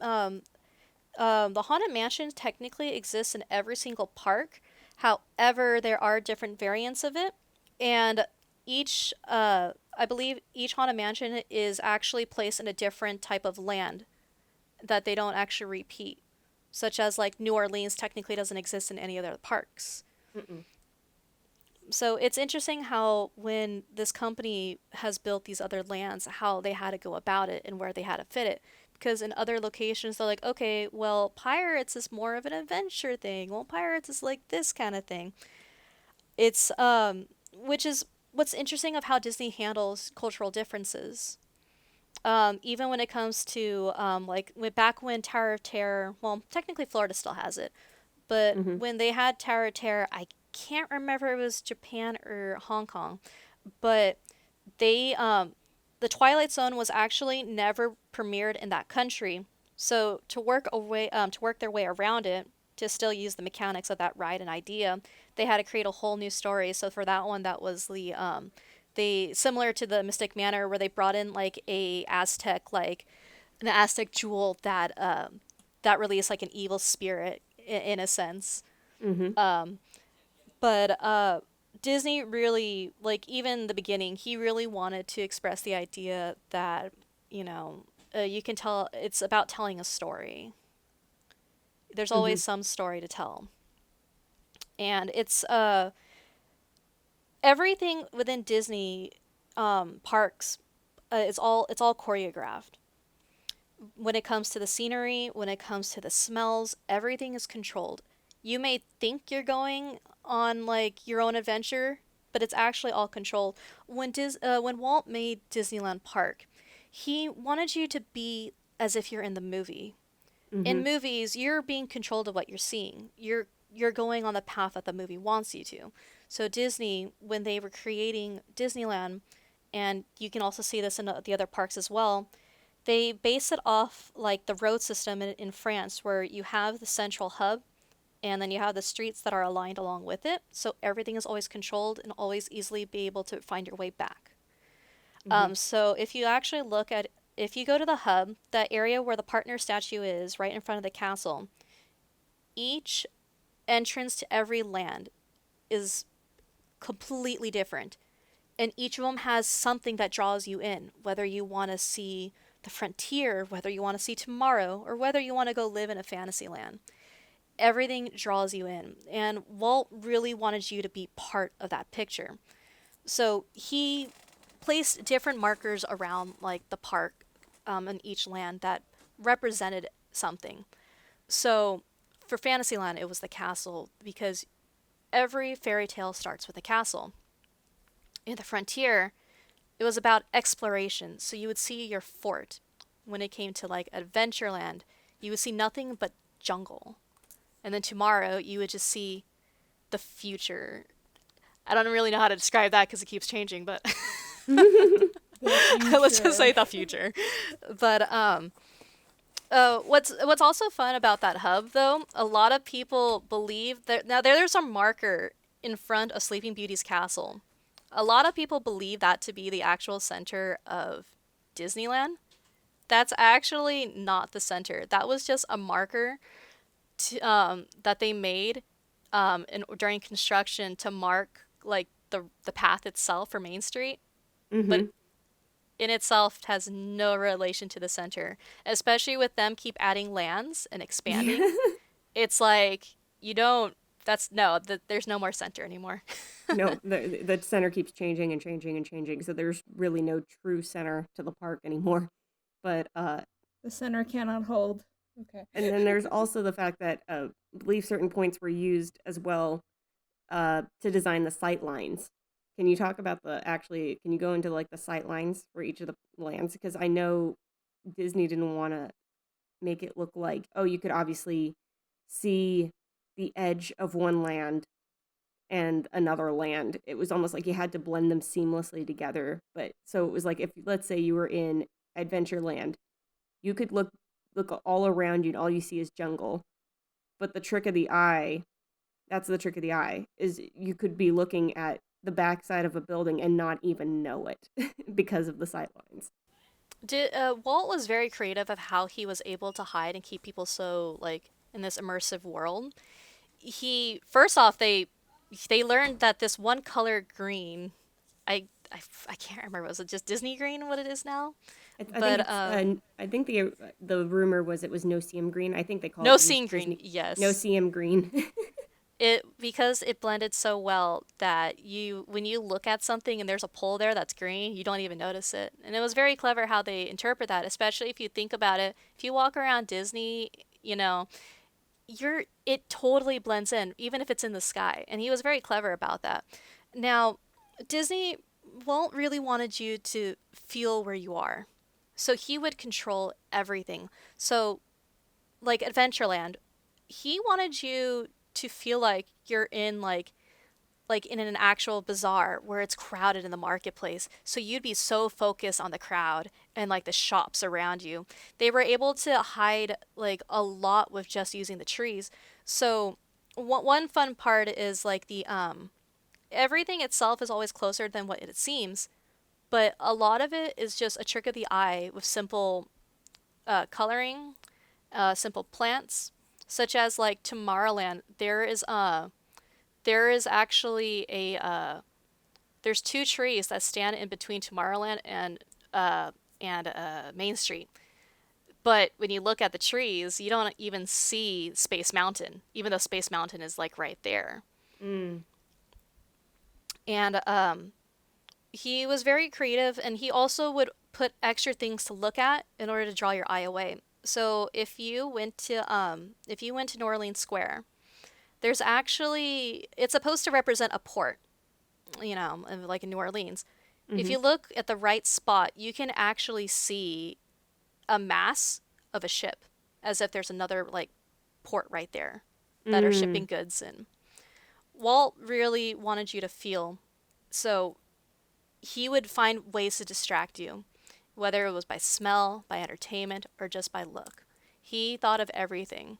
mansion technically exists in every single park. However, there are different variants of it, and I believe each haunted mansion is actually placed in a different type of land that they don't actually repeat, such as like New Orleans technically doesn't exist in any other parks. Mm-mm. So it's interesting how when this company has built these other lands, how they had to go about it and where they had to fit it. Because in other locations, they're like, okay, well, Pirates is more of an adventure thing. Well, Pirates is like this kind of thing. It's, which is what's interesting of how Disney handles cultural differences. Even when it comes to, back when Tower of Terror, well, technically Florida still has it, but Mm-hmm. when they had Tower of Terror, I can't remember if it was Japan or Hong Kong, but they the Twilight Zone was actually never premiered in that country. So to work their way around it, to still use the mechanics of that ride and idea, they had to create a whole new story. So for that one, that was the they similar to the Mystic Manor, where they brought in like an Aztec jewel that that released like an evil spirit in a sense. Mm-hmm. But Disney really, like, even the beginning, he really wanted to express the idea that, you can tell it's about telling a story. There's Mm-hmm. always some story to tell. And it's everything within Disney parks, it's all choreographed. When it comes to the scenery, when it comes to the smells, everything is controlled. You may think you're going on like your own adventure, but it's actually all controlled. When Walt made Disneyland Park, he wanted you to be as if you're in the movie. Mm-hmm. In movies, you're being controlled of what you're seeing. You're going on the path that the movie wants you to. So Disney, when they were creating Disneyland, and you can also see this in the other parks as well, they base it off like the road system in France, where you have the central hub and then you have the streets that are aligned along with it. So everything is always controlled and always easily be able to find your way back. Mm-hmm. So if you go to the hub, that area where the partner statue is, right in front of the castle, each entrance to every land is completely different. And each of them has something that draws you in, whether you want to see the frontier, whether you want to see tomorrow, or whether you want to go live in a fantasy land. Everything draws you in. And Walt really wanted you to be part of that picture. So he placed different markers around like the park in each land that represented something. So for Fantasyland, it was the castle, because every fairy tale starts with a castle. In the frontier, it was about exploration. So you would see your fort. When it came to like Adventureland, you would see nothing but jungle. And then tomorrow, you would just see the future. I don't really know how to describe that because it keeps changing, but let's just say the future. But what's also fun about that hub, though, a lot of people believe that now there's a marker in front of Sleeping Beauty's castle. A lot of people believe that to be the actual center of Disneyland. That's actually not the center. That was just a marker that they made during construction to mark like the path itself for Main Street, Mm-hmm. but in itself has no relation to the center. Especially with them keep adding lands and expanding. It's like you don't there's no more center anymore. No, the center keeps changing and changing and changing, so there's really no true center to the park anymore. But The center cannot hold. Okay. and then there's also the fact that I believe certain points were used as well to design the sight lines. Can you talk about can you go into like the sight lines for each of the lands? Because I know Disney didn't want to make it look like, oh, you could obviously see the edge of one land and another land. It was almost like you had to blend them seamlessly together. But so it was like, if let's say you were in Adventureland, you could look all around you and all you see is jungle. But the trick of the eye, that's the trick of the eye, is you could be looking at the backside of a building and not even know it because of the sight lines. Walt was very creative of how he was able to hide and keep people so like in this immersive world. He first off they learned that this one color green, I can't remember, was it just Disney green what it is now? I think the rumor was it was no-seam green. I think they called no it seam green. Yes, no-seam green. because it blended so well that when you look at something and there's a pole there that's green, you don't even notice it. And it was very clever how they interpret that, especially if you think about it. If you walk around Disney, it totally blends in, even if it's in the sky. And he was very clever about that. Now, Walt really wanted you to feel where you are. So he would control everything. So, like Adventureland, he wanted you to feel like you're in like in an actual bazaar where it's crowded in the marketplace. So you'd be so focused on the crowd and like the shops around you. They were able to hide like a lot with just using the trees. So one fun part is like the everything itself is always closer than what it seems, but a lot of it is just a trick of the eye with simple coloring, simple plants, such as like Tomorrowland. There is actually there's two trees that stand in between Tomorrowland and Main Street. But when you look at the trees, you don't even see Space Mountain, even though Space Mountain is like right there. Mm. And he was very creative, and he also would put extra things to look at in order to draw your eye away. So if you went to New Orleans Square, there's actually, it's supposed to represent a port, like in New Orleans. Mm-hmm. If you look at the right spot, you can actually see a mass of a ship, as if there's another like port right there that are shipping goods in. Walt really wanted you to feel, so he would find ways to distract you, whether it was by smell, by entertainment, or just by look. He thought of everything.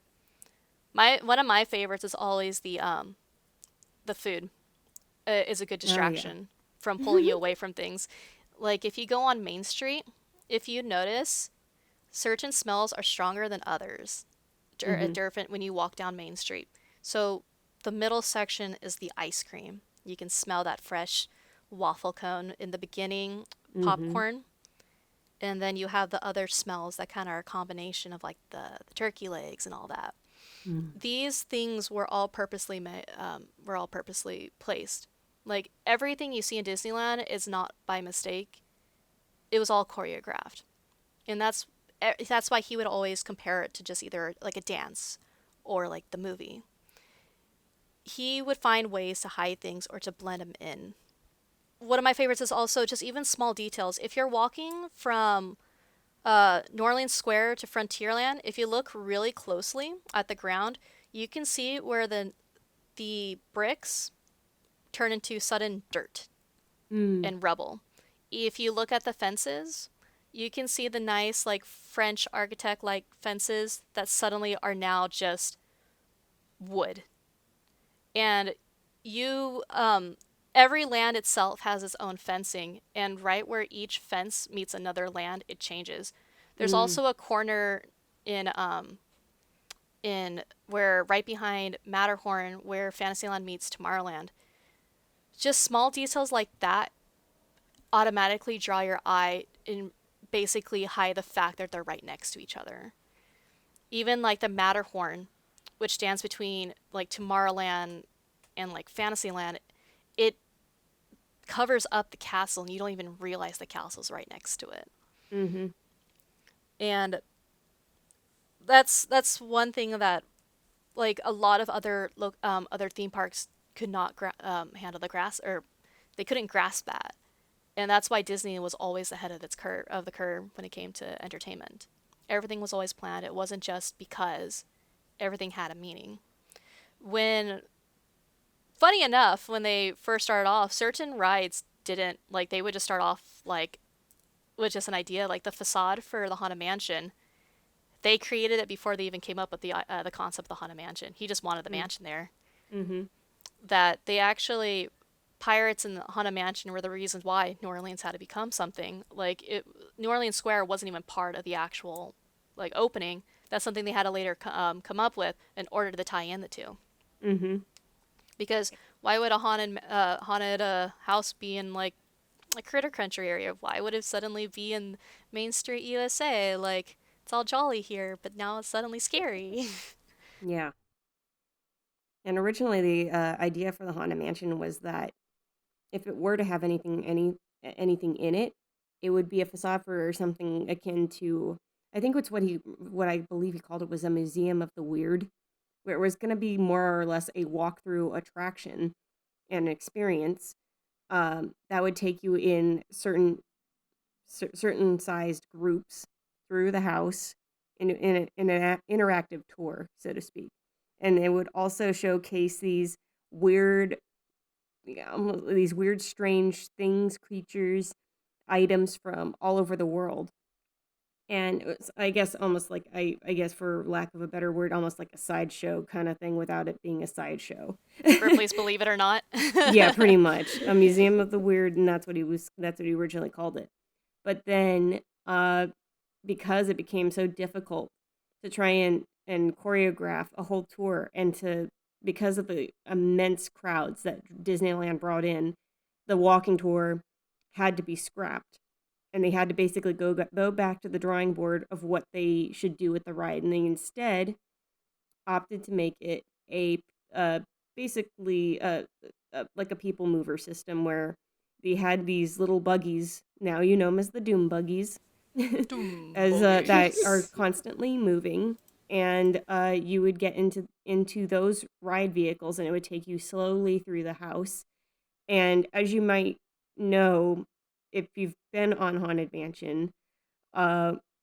One of my favorites is always the food. Is a good distraction from pulling you away from things. Like if you go on Main Street, if you notice, certain smells are stronger than others. Different when you walk down Main Street. So the middle section is the ice cream. You can smell that fresh waffle cone in the beginning, popcorn. And then you have the other smells that kind of are a combination of like the turkey legs and all that. These things were all purposely placed. Like everything you see in Disneyland is not by mistake. It was all choreographed. And that's why he would always compare it to just either like a dance or like the movie. He would find ways to hide things or to blend them in. One of my favorites is also just even small details. If you're walking from New Orleans Square to Frontierland, if you look really closely at the ground, you can see where the bricks turn into sudden dirt and rubble. If you look at the fences, you can see the nice like French architect-like fences that suddenly are now just wood. And every land itself has its own fencing, and right where each fence meets another land, it changes. There's also a corner in where right behind Matterhorn where Fantasyland meets Tomorrowland. Just small details like that automatically draw your eye and basically hide the fact that they're right next to each other. Even like the Matterhorn, which stands between like Tomorrowland and like Fantasyland, it covers up the castle and you don't even realize the castle's right next to it. Mm-hmm. And that's one thing that like a lot of other theme parks could not handle the grass, or they couldn't grasp that. And that's why Disney was always ahead of the curve when it came to entertainment. Everything was always planned. It wasn't just because everything had a meaning. Funny enough, when they first started off, certain rides didn't, like, they would just start off like with just an idea, like the facade for the Haunted Mansion. They created it before they even came up with the concept of the Haunted Mansion. He just wanted the mansion there. Mm-hmm. That they actually, pirates and the Haunted Mansion were the reasons why New Orleans had to become something. Like New Orleans Square wasn't even part of the actual like opening. That's something they had to later come up with in order to tie in the two. Mm-hmm. Because why would a haunted house be in like a Critter Country area? Why would it suddenly be in Main Street, USA? Like, it's all jolly here, but now it's suddenly scary. Yeah. And originally, the idea for the Haunted Mansion was that if it were to have anything in it, it would be a facade for something akin to, I think it's what I believe he called it was a museum of the weird, where it was going to be more or less a walkthrough attraction and experience that would take you in certain sized groups through the house in an interactive tour, so to speak. And it would also showcase these weird, these weird, strange things, creatures, items from all over the world. And it was, I guess, almost like, I guess for lack of a better word, almost like a sideshow kind of thing without it being a sideshow. Ripley's Believe It or Not. Yeah, pretty much. A museum of the weird, and that's what he originally called it. But then, because it became so difficult to try and choreograph a whole tour, and because of the immense crowds that Disneyland brought in, the walking tour had to be scrapped. And they had to basically go back to the drawing board of what they should do with the ride. And they instead opted to make it basically like a people mover system, where they had these little buggies. Now you know them as the Doom buggies, that are constantly moving. And you would get into those ride vehicles, and it would take you slowly through the house. And as you might know, if you've been on Haunted Mansion,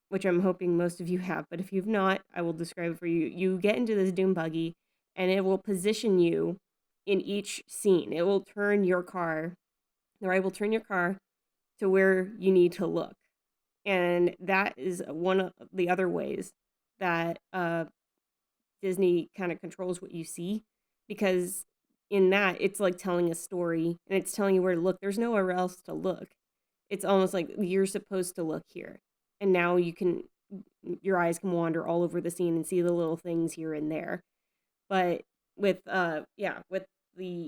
which I'm hoping most of you have, but if you've not, I will describe it for you. You get into this Doom buggy, and it will position you in each scene. It will turn your car, the ride will turn your car to where you need to look. And that is one of the other ways that Disney kind of controls what you see, because in that, it's like telling a story, and it's telling you where to look. There's nowhere else to look. It's almost like you're supposed to look here. And now your eyes can wander all over the scene and see the little things here and there. But with the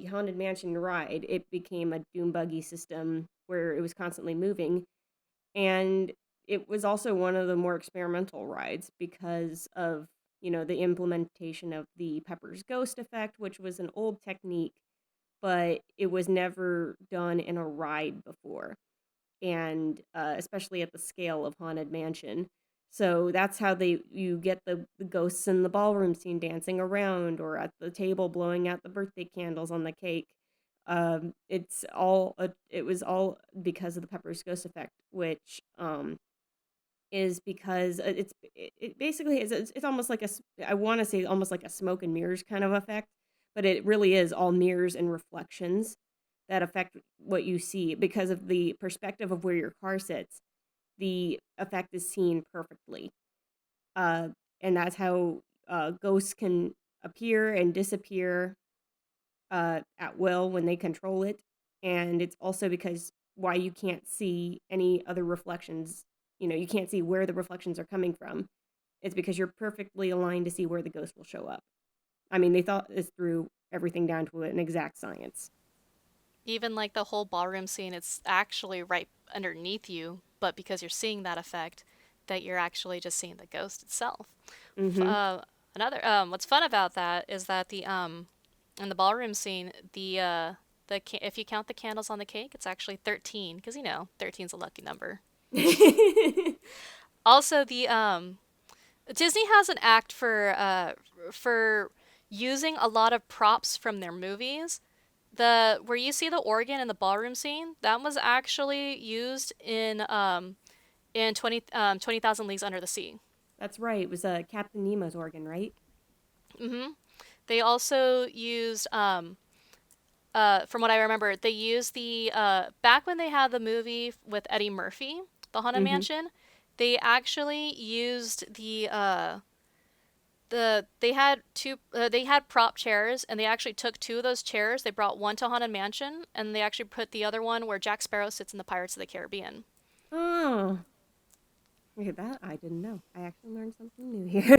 Haunted Mansion ride, it became a Doom buggy system where it was constantly moving. And it was also one of the more experimental rides because of, the implementation of the Pepper's Ghost effect, which was an old technique, but it was never done in a ride before. And especially at the scale of Haunted Mansion. So that's how you get the ghosts in the ballroom scene dancing around, or at the table blowing out the birthday candles on the cake. It was all because of the Pepper's Ghost effect, which is because it basically is, it's almost like I want to say almost like a smoke and mirrors kind of effect, but it really is all mirrors and reflections that affect what you see. Because of the perspective of where your car sits, the effect is seen perfectly. And that's how ghosts can appear and disappear at will when they control it. And it's also because why you can't see any other reflections. You can't see where the reflections are coming from. It's because you're perfectly aligned to see where the ghost will show up. I mean, they thought this through everything down to an exact science. Even like the whole ballroom scene, it's actually right underneath you, but because you're seeing that effect, that you're actually just seeing the ghost itself. Mm-hmm. Another what's fun about that is that the in the ballroom scene, if you count the candles on the cake, it's actually 13 because 13's a lucky number. Also, the Disney has an act for using a lot of props from their movies. Where you see the organ in the ballroom scene, that was actually used in 20,000 Leagues Under the Sea. That's right. It was Captain Nemo's organ, right? Mm-hmm. They also used, from what I remember, they used back when they had the movie with Eddie Murphy, The Haunted Mansion, they actually used they had prop chairs, and they actually took 2 of those chairs. They brought one to Haunted Mansion, and they actually put the other one where Jack Sparrow sits in the Pirates of the Caribbean. Oh. Look at that. I didn't know. I actually learned something new here.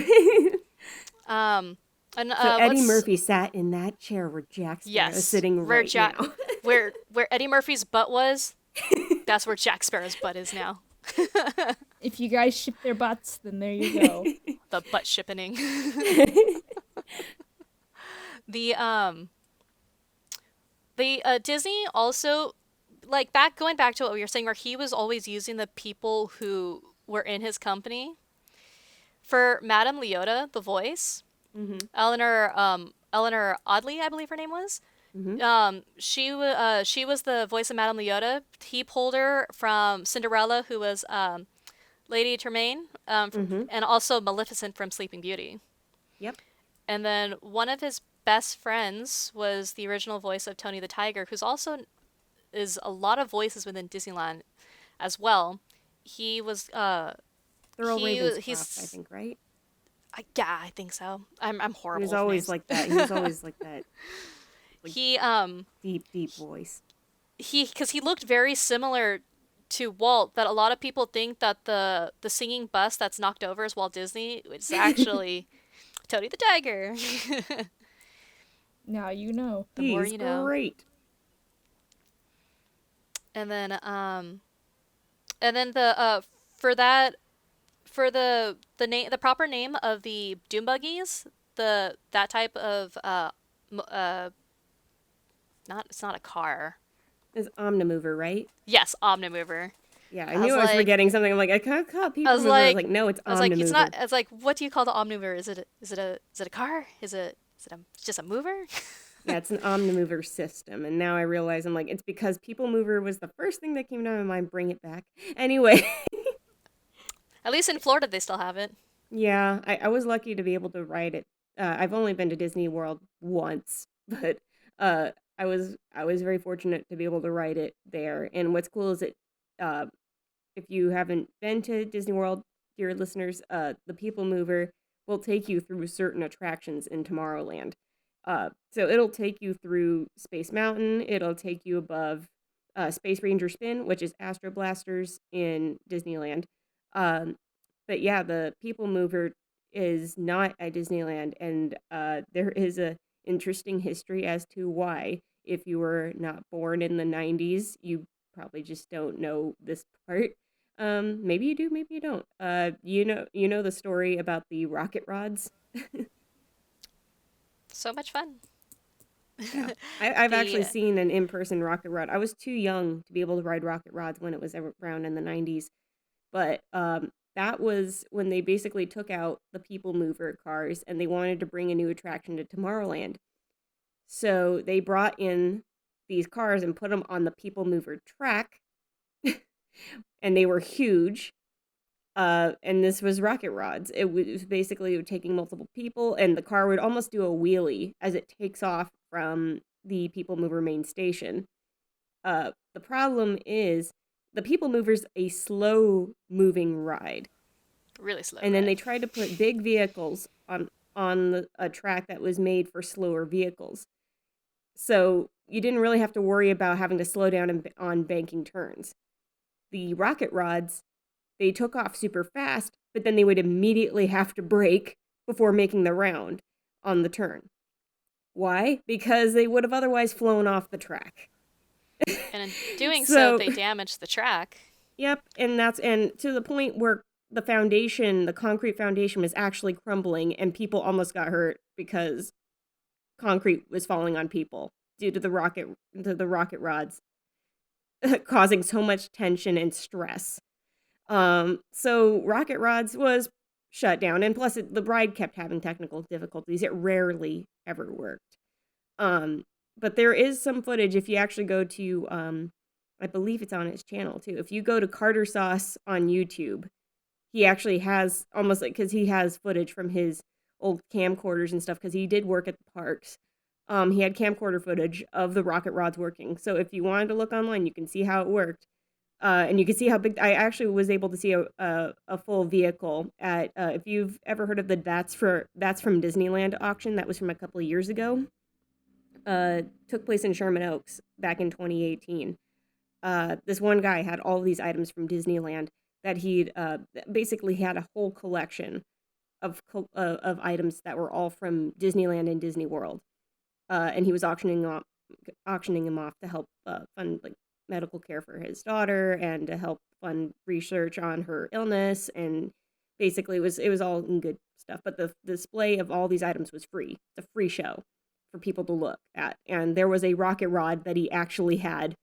So Eddie Murphy sat in that chair where Jack Sparrow is sitting right now. where Eddie Murphy's butt was, that's where Jack Sparrow's butt is now. If you guys ship their butts, then there you go. The butt shipping. The Disney also, like, going back to what we were saying, where he was always using the people who were in his company. For Madame Leota, the voice, Eleanor Audley, I believe her name was. She was the voice of Madame Leota. He pulled her from Cinderella, who was Lady Tremaine, and also Maleficent from Sleeping Beauty. Yep. And then one of his best friends was the original voice of Tony the Tiger, who's also is a lot of voices within Disneyland as well. He was They're all Ravenscroft, I think, right? Yeah, I think so. I'm horrible. He was always like that. He was always like that. Like, deep voice. Because he looked very similar to Walt. That a lot of people think that the singing bus that's knocked over is Walt Disney. It's actually Tony the Tiger. Now you know. The more you know. Great. And then the proper name of the Doom Buggies, that type of it's not a car. It's Omnimover, right? Yes, Omnimover. Yeah, I knew I was forgetting something. I'm like, I can't call people. I was like, no, it's Omnimover. I was like, it's not. I was like, what do you call the Omnimover? Is it a car? Is it just a mover? Yeah, it's an Omnimover system, and now I realize I'm like, it's because People Mover was the first thing that came to my mind. Bring it back. Anyway. At least in Florida, they still have it. Yeah, I was lucky to be able to ride it. I've only been to Disney World once, but I was very fortunate to be able to ride it there. And what's cool is that if you haven't been to Disney World, dear listeners, the People Mover will take you through certain attractions in Tomorrowland. So it'll take you through Space Mountain. It'll take you above Space Ranger Spin, which is Astro Blasters in Disneyland. But yeah, the People Mover is not at Disneyland, and there is a interesting history as to why. If you were not born in the 90s, you probably just don't know this part. Maybe you do, maybe you don't. You know the story about the rocket rods? So much fun. Yeah. I've actually seen an in-person rocket rod. I was too young to be able to ride rocket rods when it was around in the 90s. But that was when they basically took out the People Mover cars and they wanted to bring a new attraction to Tomorrowland. So they brought in these cars and put them on the People Mover track. And they were huge. And this was rocket rods. It was basically taking multiple people, and the car would almost do a wheelie as it takes off from the People Mover main station. The problem is the People Mover's a slow-moving ride. Really slow. And then they tried to put big vehicles on a track that was made for slower vehicles. So you didn't really have to worry about having to slow down on banking turns. The rocket rods, they took off super fast, but then they would immediately have to brake before making the round on the turn. Why? Because they would have otherwise flown off the track. And in doing so, they damaged the track. Yep, and to the point where the foundation, the concrete foundation was actually crumbling and people almost got hurt because concrete was falling on people due to the rocket rods causing so much tension and stress. So rocket rods was shut down, and plus the ride kept having technical difficulties. It rarely ever worked. But there is some footage if you actually go to, I believe it's on his channel too. If you go to Carter Sauce on YouTube, he actually has almost like, because he has footage from his old camcorders and stuff, because he did work at the parks. He had camcorder footage of the rocket rods working. So if you wanted to look online, you can see how it worked. And you can see how big. I actually was able to see a full vehicle at. If you've ever heard of the That's from Disneyland auction, that was from a couple of years ago. Took place in Sherman Oaks back in 2018. This one guy had all of these items from Disneyland that he'd basically had a whole collection of items that were all from Disneyland and Disney World, and he was auctioning them off to help fund like medical care for his daughter and to help fund research on her illness, and basically it was all in good stuff. But the display of all these items was free. It's a free show for people to look at, and there was a rocket rod that he actually had.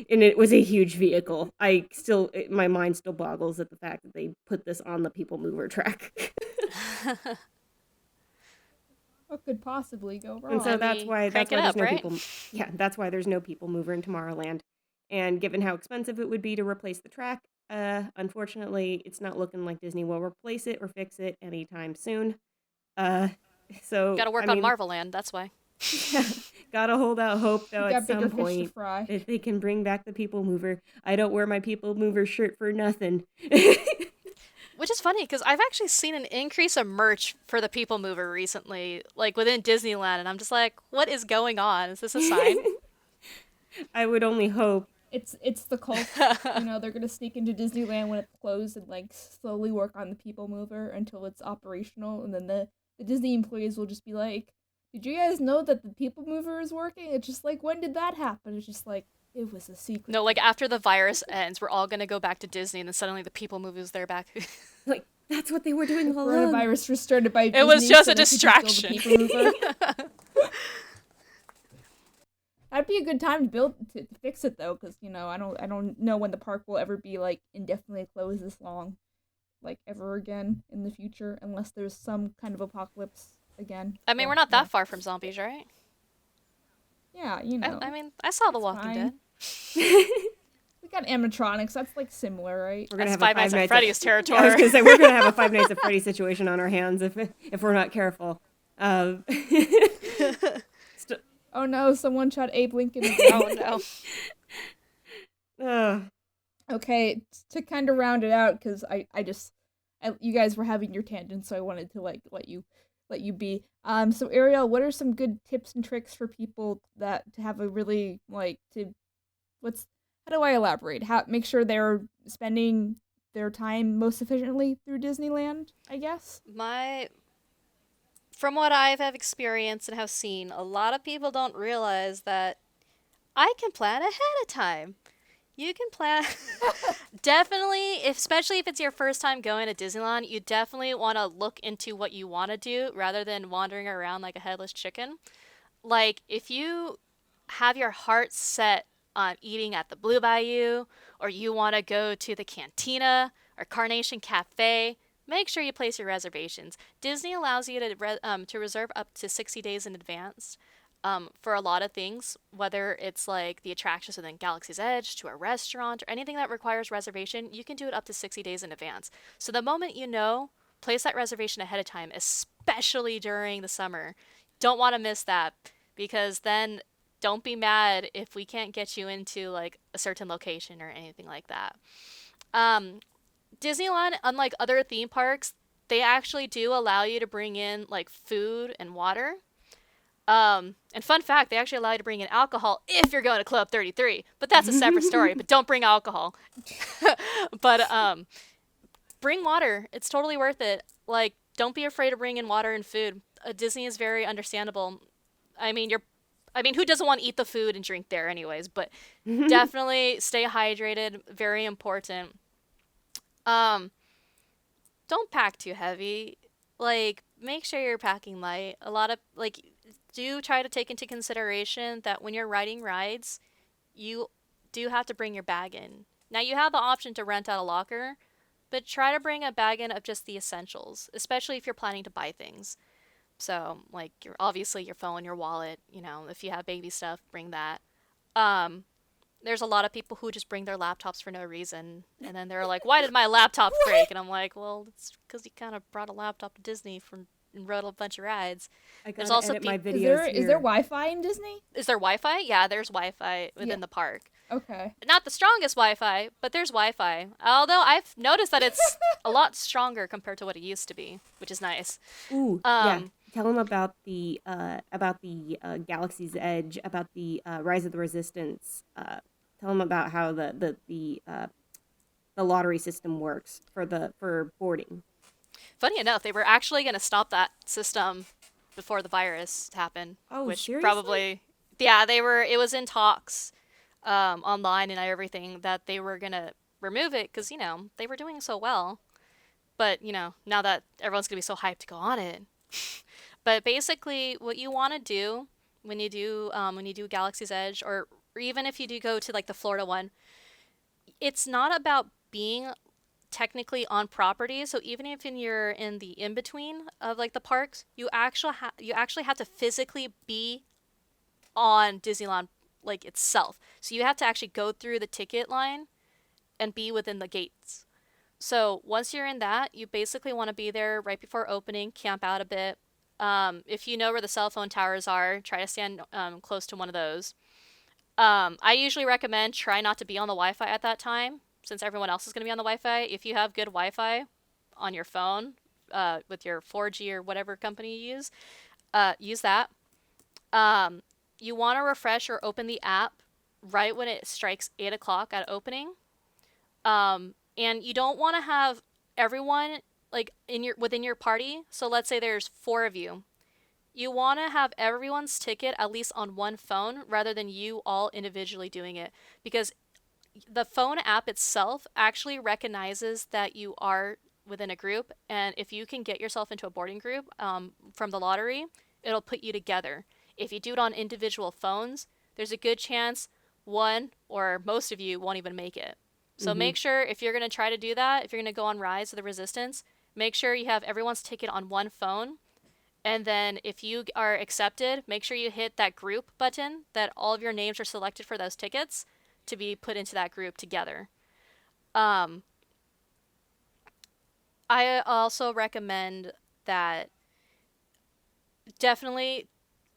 And it was a huge vehicle. My mind still boggles at the fact that they put this on the People Mover track. What could possibly go wrong? And so that's why there's no right? people. Yeah, that's why there's no People Mover in Tomorrowland. And given how expensive it would be to replace the track, unfortunately, it's not looking like Disney will replace it or fix it anytime soon. So gotta work on Marvel Land. That's why. Yeah, gotta hold out hope though at some point fry. if they can bring back the People Mover. I don't wear my People Mover shirt for nothing. Which is funny because I've actually seen an increase of merch for the People Mover recently, like within Disneyland, and I'm just like, what is going on? Is this a sign? I would only hope. It's the cult. They're gonna sneak into Disneyland when it's closed and like slowly work on the People Mover until it's operational, and then the Disney employees will just be like, did you guys know that the People Mover is working? It's just like, when did that happen? It's just like, it was a secret. No, like after the virus ends, we're all gonna go back to Disney, and then suddenly the People Mover's there back. Like, that's what they were doing all along. Coronavirus was started by Disney. It was just a distraction. That'd be a good time to fix it though, because I don't know when the park will ever be like indefinitely closed this long, like ever again in the future, unless there's some kind of apocalypse again. I mean, we're not that far from zombies, right? Yeah, I saw The Walking Dead. We got animatronics. That's like similar, right? We're gonna That's have Five Nights at Freddy's territory. I was gonna say we're gonna have a Five Nights at Freddy's situation on our hands if we're not careful. Oh no! Someone shot Abe Lincoln. Oh no. Okay, to kind of round it out, because you guys were having your tangent, so I wanted to like let you be. So Ariel, what are some good tips and tricks for people to have a really how do I elaborate? Make sure they're spending their time most efficiently through Disneyland, I guess? From what I have experienced and have seen, a lot of people don't realize that I can plan ahead of time. You can plan. Definitely, especially if it's your first time going to Disneyland, you definitely want to look into what you want to do rather than wandering around like a headless chicken. Like, if you have your heart set on eating at the Blue Bayou, or you want to go to the Cantina or Carnation Cafe, make sure you place your reservations. Disney allows you to reserve up to 60 days in advance for a lot of things, whether it's like the attractions within Galaxy's Edge to a restaurant or anything that requires reservation. You can do it up to 60 days in advance. So the moment place that reservation ahead of time, especially during the summer. Don't want to miss that, because then don't be mad if we can't get you into like a certain location or anything like that. Disneyland, unlike other theme parks, they actually do allow you to bring in like food and water. And fun fact, they actually allow you to bring in alcohol if you're going to Club 33, but that's a separate story. But don't bring alcohol. But bring water. It's totally worth it. Like, don't be afraid to bring in water and food. Disney is very understandable. I mean, who doesn't want to eat the food and drink there anyways? But definitely stay hydrated. Very important. don't pack too heavy. Like, make sure you're packing light. A lot of, like, do try to take into consideration that when you're riding rides, you do have to bring your bag in. Now, you have the option to rent out a locker, but try to bring a bag in of just the essentials, especially if you're planning to buy things. So, like, obviously your phone, your wallet, if you have baby stuff, bring that. Um, there's a lot of people who just bring their laptops for no reason, and then they're like, "Why did my laptop break?" And I'm like, "Well, it's because you kind of brought a laptop to Disney and rode a bunch of rides." I There's gotta also edit my Is videos there here. Wi-Fi in Disney? Is there Wi-Fi? Yeah, there's Wi-Fi within the park. Okay. Not the strongest Wi-Fi, but there's Wi-Fi. Although I've noticed that it's a lot stronger compared to what it used to be, which is nice. Ooh, yeah. Tell them about the Galaxy's Edge, about the Rise of the Resistance. Tell them about how the lottery system works for boarding. Funny enough, they were actually going to stop that system before the virus happened. Oh, which seriously? probably, yeah, it was in talks online and everything that they were going to remove it because, they were doing so well. But, now that everyone's going to be so hyped to go on it. But basically, what you want to do when you do Galaxy's Edge, or even if you do go to like the Florida one, it's not about being technically on property. So even if you're in the in between of like the parks, you actually have to physically be on Disneyland like itself. So you have to actually go through the ticket line and be within the gates. So once you're in that, you basically want to be there right before opening, camp out a bit. If you know where the cell phone towers are, try to stand close to one of those. I usually recommend try not to be on the Wi-Fi at that time, since everyone else is going to be on the Wi-Fi. If you have good Wi-Fi on your phone with your 4G or whatever company you use that. You want to refresh or open the app right when it strikes 8 o'clock at opening. And you don't want to have everyone like within your party. So let's say there's 4 of you. You want to have everyone's ticket at least on one phone rather than you all individually doing it, because the phone app itself actually recognizes that you are within a group, and if you can get yourself into a boarding group from the lottery, it'll put you together. If you do it on individual phones, there's a good chance one or most of you won't even make it. So make sure if you're going to try to do that, if you're going to go on Rise of the Resistance, make sure you have everyone's ticket on one phone. And then if you are accepted, make sure you hit that group button that all of your names are selected for those tickets to be put into that group together. I also recommend that definitely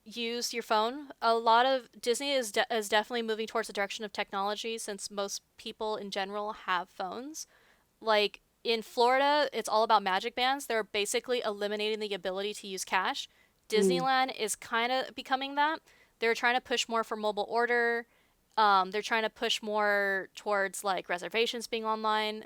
use your phone. A lot of Disney is definitely moving towards the direction of technology, since most people in general have phones. Like in Florida, it's all about magic bands. They're basically eliminating the ability to use cash. Disneyland is kind of becoming that. They're trying to push more for mobile order. They're trying to push more towards like reservations being online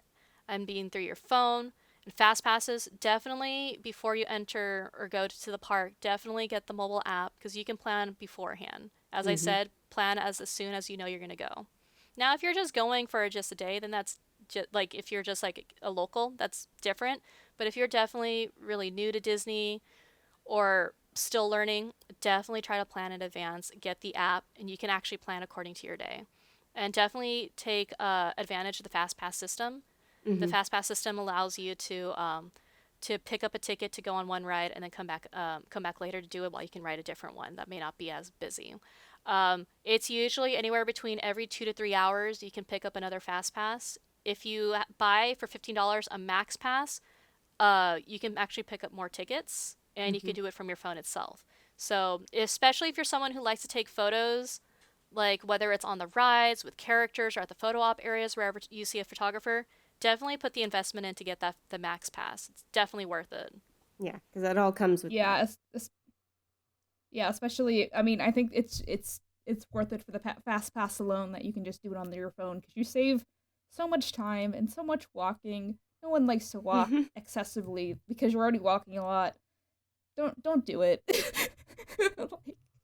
and being through your phone. And fast passes, definitely before you enter or go to the park, definitely get the mobile app because you can plan beforehand. As I said, plan as soon as you know you're going to go. Now, if you're just going for just a day, then that's like if you're just like a local, that's different. But if you're definitely really new to Disney or still learning, definitely try to plan in advance, get the app, and you can actually plan according to your day. And definitely take advantage of the Fastpass system. The Fastpass system allows you to pick up a ticket to go on one ride and then come back later to do it while you can ride a different one that may not be as busy. It's usually anywhere between every 2 to 3 hours you can pick up another Fastpass. If you buy for $15 a Max Pass, you can actually pick up more tickets, and you can do it from your phone itself. So especially if you're someone who likes to take photos, like whether it's on the rides with characters or at the photo op areas, wherever you see a photographer, definitely put the investment in to get the Max Pass. It's definitely worth it. Yeah, because that all comes with that. Yeah, especially, I mean, I think it's worth it for the Fast Pass alone that you can just do it on your phone, because you save so much time and so much walking. No one likes to walk excessively because you're already walking a lot. Don't do it.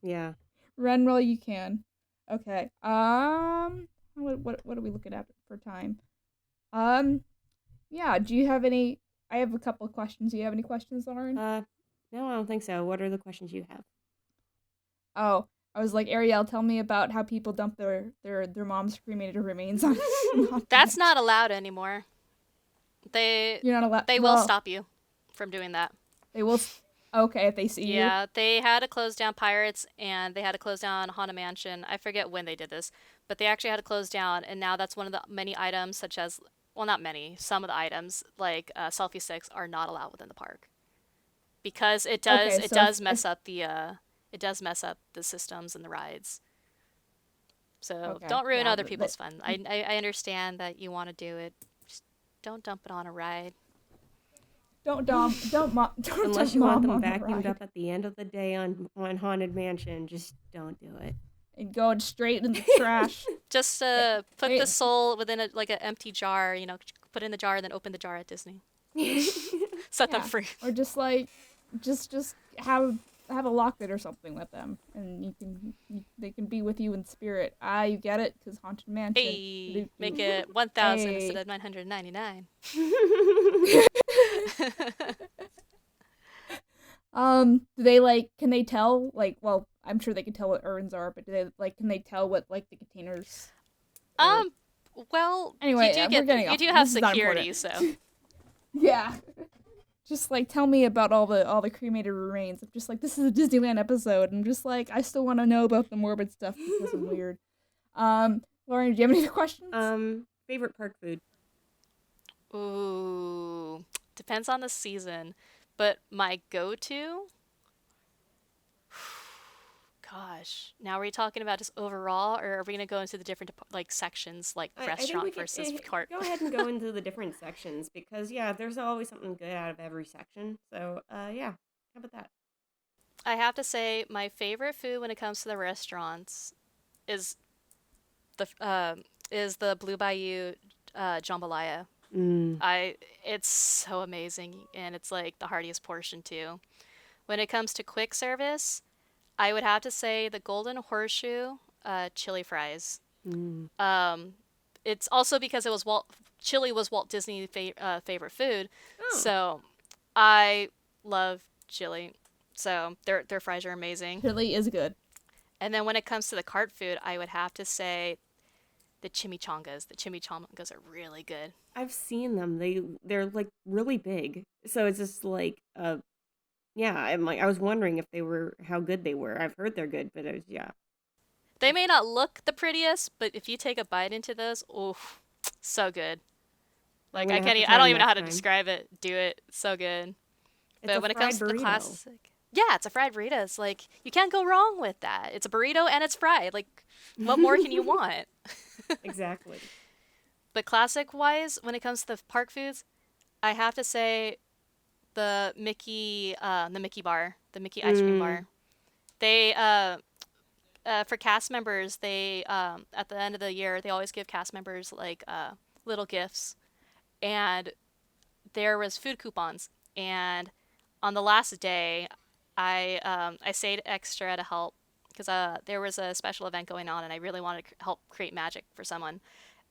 Yeah. Run while you can. Okay. What are we looking at for time? Yeah. Do you have any I have a couple of questions. Do you have any questions, Lauren? No, I don't think so. What are the questions you have? Oh, I was like, Ariel, tell me about how people dump their mom's cremated remains on. That's not allowed anymore. You're not allowed. They will stop you from doing that. They will. Okay, if they see you. Yeah, they had to close down Pirates and they had to close down Haunted Mansion. I forget when they did this, but they actually had to close down. And now that's one of the many items, such as, well, not many, some of the items like selfie sticks are not allowed within the park because it does mess up the systems and the rides. So don't ruin other people's fun. I understand that you want to do it. Just don't dump it on a ride. Don't unless you want them vacuumed up at the end of the day on Haunted Mansion, just don't do it. And going straight in the trash. Just put the soul within an empty jar, put it in the jar and then open the jar at Disney. Set them free. Or just have a locket or something with them, and they can be with you in spirit. You get it? Because Haunted Mansion. Hey, make it 1,000 instead of 999. Do they can they tell well, I'm sure they can tell what urns are, but can they tell what the containers well, anyway, you do have security, so yeah. Just tell me about all the cremated remains. I'm just this is a Disneyland episode, and I'm just I still want to know about the morbid stuff because I'm weird. Lauren, do you have any questions? Favorite park food? Ooh, depends on the season, but my go-to. Gosh, now are we talking about just overall, or are we gonna go into the different sections, restaurant versus cart? Go ahead and go into the different sections because there's always something good out of every section. So how about that? I have to say my favorite food when it comes to the restaurants is the Blue Bayou Jambalaya. It's so amazing, and it's the heartiest portion too. When it comes to quick service, I would have to say the Golden Horseshoe chili fries. It's also because chili was Walt Disney's favorite food, so I love chili. So their fries are amazing. Chili is good. And then when it comes to the cart food, I would have to say the chimichangas. The chimichangas are really good. I've seen them. They're really big. So it's just I was wondering if how good they were. I've heard they're good, but They may not look the prettiest, but if you take a bite into those, so good. I don't even know how to describe it. Do it. So good. But when it comes to the classic, it's a fried burrito. It's you can't go wrong with that. It's a burrito and it's fried. What more can you want? Exactly. But classic-wise, when it comes to the park foods, I have to say the Mickey bar, the Mickey ice cream bar. They for cast members, they at the end of the year, they always give cast members little gifts, and there was food coupons. And on the last day, I stayed extra to help because there was a special event going on, and I really wanted to help create magic for someone.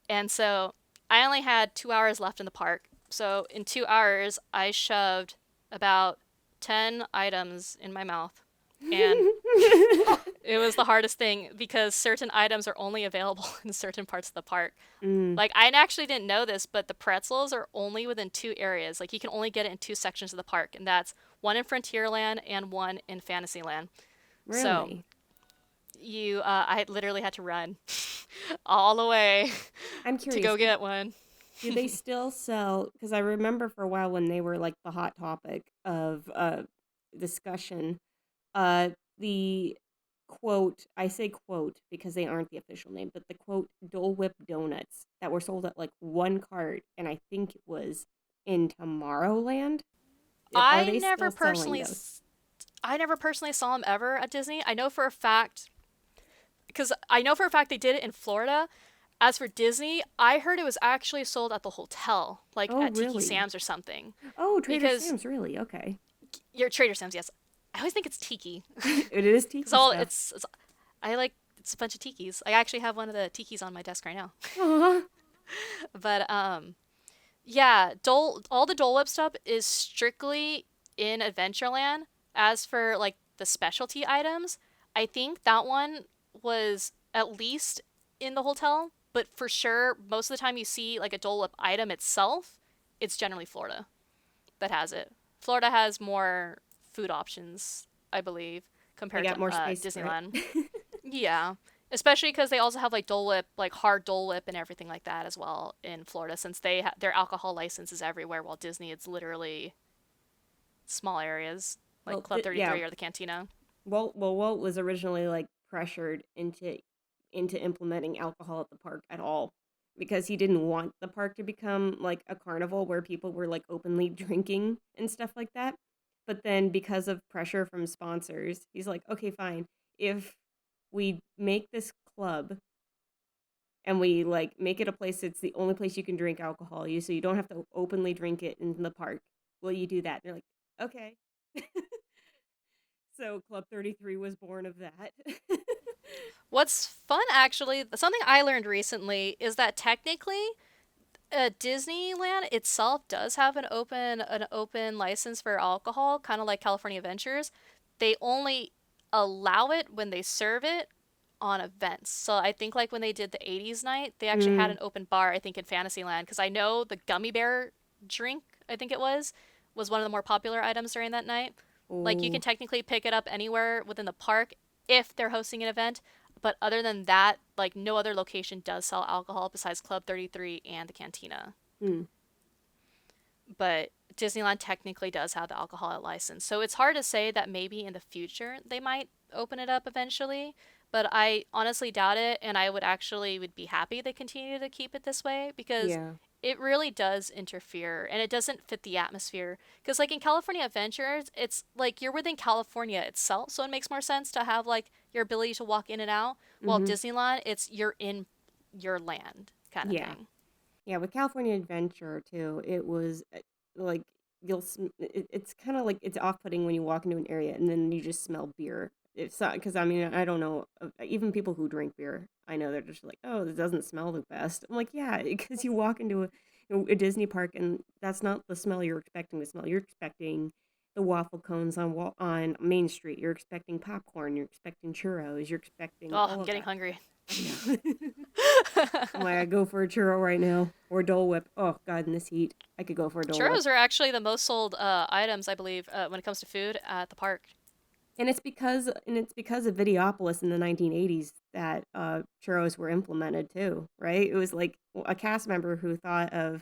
And so I only had 2 hours left in the park. So in 2 hours, I shoved about 10 items in my mouth. And it was the hardest thing because certain items are only available in certain parts of the park. I actually didn't know this, but the pretzels are only within 2 areas. You can only get it in 2 sections of the park, and that's one in Frontierland and one in Fantasyland. Really? So I literally had to run all the way I'm curious, to go get one. Do they still sell? Because I remember for a while when they were the hot topic of discussion, the quote, I say quote because they aren't the official name, but the quote Dole Whip donuts that were sold at one cart, and I think it was in Tomorrowland. I never personally saw them ever at Disney. I know for a fact they did it in Florida. As for Disney, I heard it was actually sold at the hotel, at really? Tiki Sam's or something. Oh, Trader Sam's, really? Okay. Your Trader Sam's, yes. I always think it's Tiki. It is Tiki stuff. It's a bunch of Tikis. I actually have one of the Tikis on my desk right now. Aww. But Yeah, all the Dole Whip stuff is strictly in Adventureland. As for like the specialty items, I think that one was at least in the hotel, but for sure, most of the time you see like a Dole Whip item itself, it's generally Florida that has it. Florida has more food options, I believe, They compared to got more space for Disneyland. it. Yeah. Especially because they also have like Dole Whip, like hard Dole Whip and everything like that as well in Florida, since their alcohol license is everywhere, while Disney it's literally small areas like Well, Club yeah. 33 or the Cantina. Walt was originally like pressured into implementing alcohol at the park at all because he didn't want the park to become like a carnival where people were like openly drinking and stuff like that. But then because of pressure from sponsors, he's like, okay, fine. If we make this club and we like make it a place that's the only place you can drink alcohol, so you don't have to openly drink it in the park, will you do that? And they're like, okay. So Club 33 was born of that. What's fun, actually, something I learned recently is that technically, Disneyland itself does have an open license for alcohol, kind of like California Adventures. They only allow it when they serve it on events. So I think like when they did the 80s night, they actually had Mm. an open bar, I think in Fantasyland, because I know the gummy bear drink, I think it was one of the more popular items during that night. Like you can Oh, technically pick it up anywhere within the park if they're hosting an event, but other than that, like no other location does sell alcohol besides Club 33 and the Cantina. hmm. But Disneyland technically does have the alcohol license. So it's hard to say that maybe in the future they might open it up eventually, but I honestly doubt it, and I would be happy they continue to keep it this way because Yeah. it really does interfere and it doesn't fit the atmosphere. Because like in California Adventures, it's like you're within California itself, so it makes more sense to have like your ability to walk in and out. While Mm-hmm. Disneyland, it's you're in your land kind of Yeah. thing. Yeah, with California Adventure too, it was like it's kind of like it's off-putting when you walk into an area and then you just smell beer. It's not because I mean I don't know even people who drink beer, I know they're just like, oh, it doesn't smell the best. I'm like, yeah, because you walk into a Disney park and that's not the smell you're expecting to smell. You're expecting the waffle cones on Main Street. You're expecting popcorn. You're expecting churros. You're expecting Oh, all I'm of getting that. hungry. I know. I'm like, I go for a churro right now or Dole Whip. Oh God, in this heat, I could go for a Dole Whip. Churros are actually the most sold items, I believe, when it comes to food at the park. And it's because of Videopolis in the 1980s that churros were implemented too, right? It was like a cast member who thought of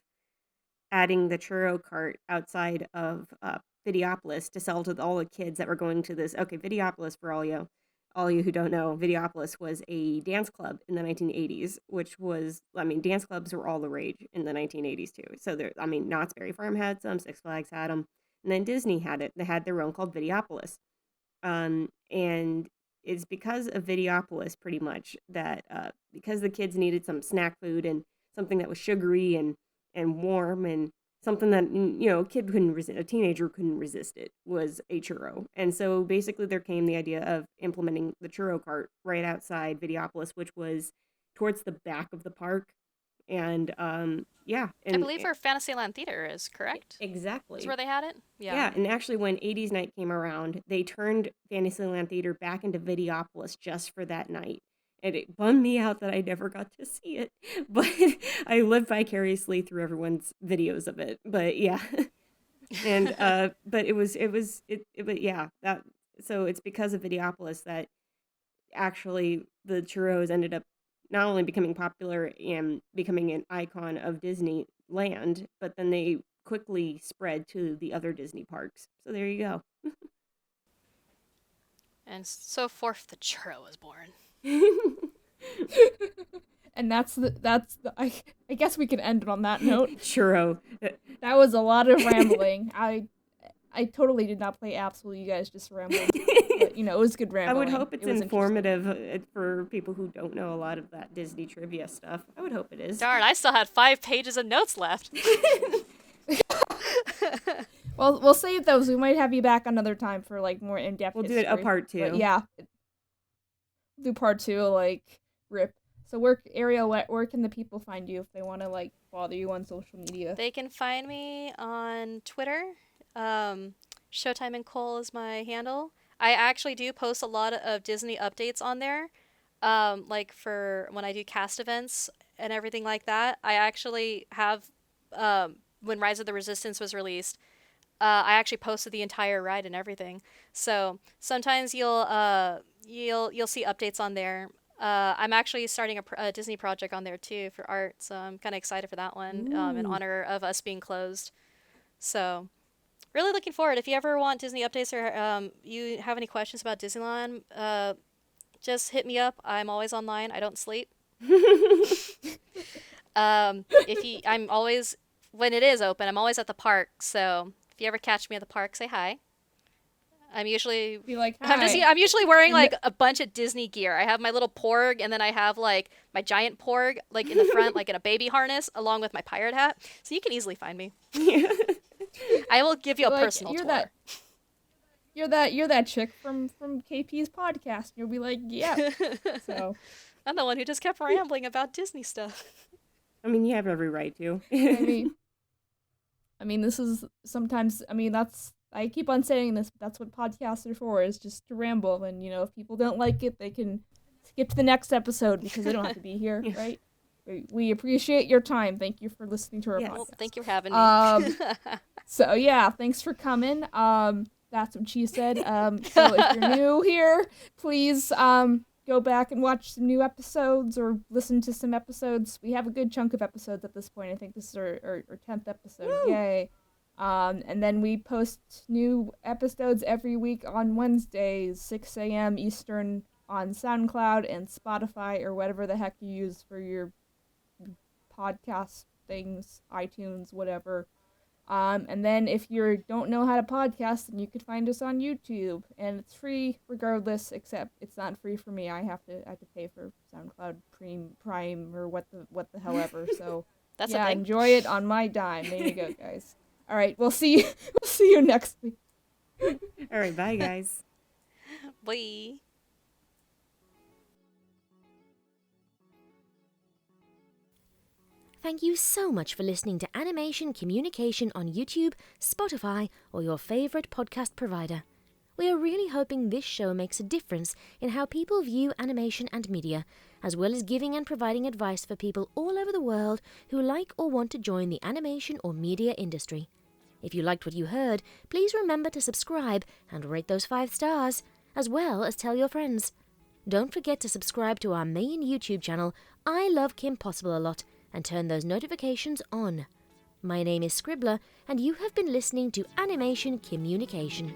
adding the churro cart outside of Videopolis to sell to all the kids that were going to this. Okay, Videopolis, for all you who don't know, Videopolis was a dance club in the 1980s, which was, I mean, dance clubs were all the rage in the 1980s too. So there, I mean, Knott's Berry Farm had some, Six Flags had them, and then Disney had it. They had their own called Videopolis. And it's because of Videopolis pretty much that because the kids needed some snack food and something that was sugary and warm and something that a kid couldn't resist, a teenager couldn't resist, it was a churro. And so basically there came the idea of implementing the churro cart right outside Videopolis, which was towards the back of the park. And yeah, I and believe where Fantasyland Theater is, correct? Is exactly. where they had it? Yeah. Yeah, and actually, when 80s night came around, they turned Fantasyland Theater back into Videopolis just for that night. And it bummed me out that I never got to see it, but I lived vicariously through everyone's videos of it. But yeah, and but but yeah, that so it's because of Videopolis that actually the churros ended up not only becoming popular and becoming an icon of Disneyland, but then they quickly spread to the other Disney parks. So there you go. And so forth the churro was born. And I guess we can end it on that note. Churro. That was a lot of rambling. I totally did not play Absol. You guys just rambled. But, it was good I rambling. would hope it's It was interesting. informative for people who don't know a lot of that Disney trivia stuff. I would hope it is. Darn, I still had 5 pages of notes left. Well, we'll save those. We might have you back another time for like more in-depth We'll do history. it a part 2. But yeah, do part 2 like rip. So Ariel, where can the people find you if they want to like bother you on social media? They can find me on Twitter. Showtime and Cole is my handle. I actually do post a lot of Disney updates on there. Like for when I do cast events and everything like that. I actually have, when Rise of the Resistance was released, I actually posted the entire ride and everything. So sometimes you'll see updates on there. I'm actually starting a Disney project on there too for art, so I'm kind of excited for that one, in Ooh. honor of us being closed. So really looking forward. If you ever want Disney updates or you have any questions about Disneyland, just hit me up. I'm always online. I don't sleep. I'm always, when it is open, I'm always at the park. So if you ever catch me at the park, say hi. I'm usually Be like, hi. I'm usually wearing like a bunch of Disney gear. I have my little porg, and then I have like my giant porg like in the front, like in a baby harness, along with my pirate hat. So you can easily find me. I will give you a personal tour. You're that chick from KP's podcast. You'll be like, yeah. So I'm the one who just kept rambling about Disney stuff. I mean, you have every right to. I mean, this is sometimes. I mean, I keep on saying this, but that's what podcasts are for, is just to ramble. And, if people don't like it, they can skip to the next episode because they don't have to be here, right? We appreciate your time. Thank you for listening to our podcast. Well, thank you for having me. So, yeah, thanks for coming. That's what she said. So if you're new here, please go back and watch some new episodes or listen to some episodes. We have a good chunk of episodes at this point. I think this is our 10th episode. Woo! Yay. And then we post new episodes every week on Wednesdays, 6 a.m. Eastern on SoundCloud and Spotify or whatever the heck you use for your podcast things, iTunes, whatever. And then if you don't know how to podcast, then you could find us on YouTube, and it's free regardless, except it's not free for me. I have to pay for SoundCloud Prime or what the hell ever. So That's yeah, a thing. enjoy it on my dime. There you go, guys. All right, we'll see you next week. All right, bye, guys. Bye. Thank you so much for listening to Animation Communication on YouTube, Spotify, or your favorite podcast provider. We are really hoping this show makes a difference in how people view animation and media, as well as giving and providing advice for people all over the world who like or want to join the animation or media industry. If you liked what you heard, please remember to subscribe and rate those 5 stars, as well as tell your friends. Don't forget to subscribe to our main YouTube channel, I Love Kim Possible a Lot, and turn those notifications on. My name is Scribbler, and you have been listening to Animation Communication.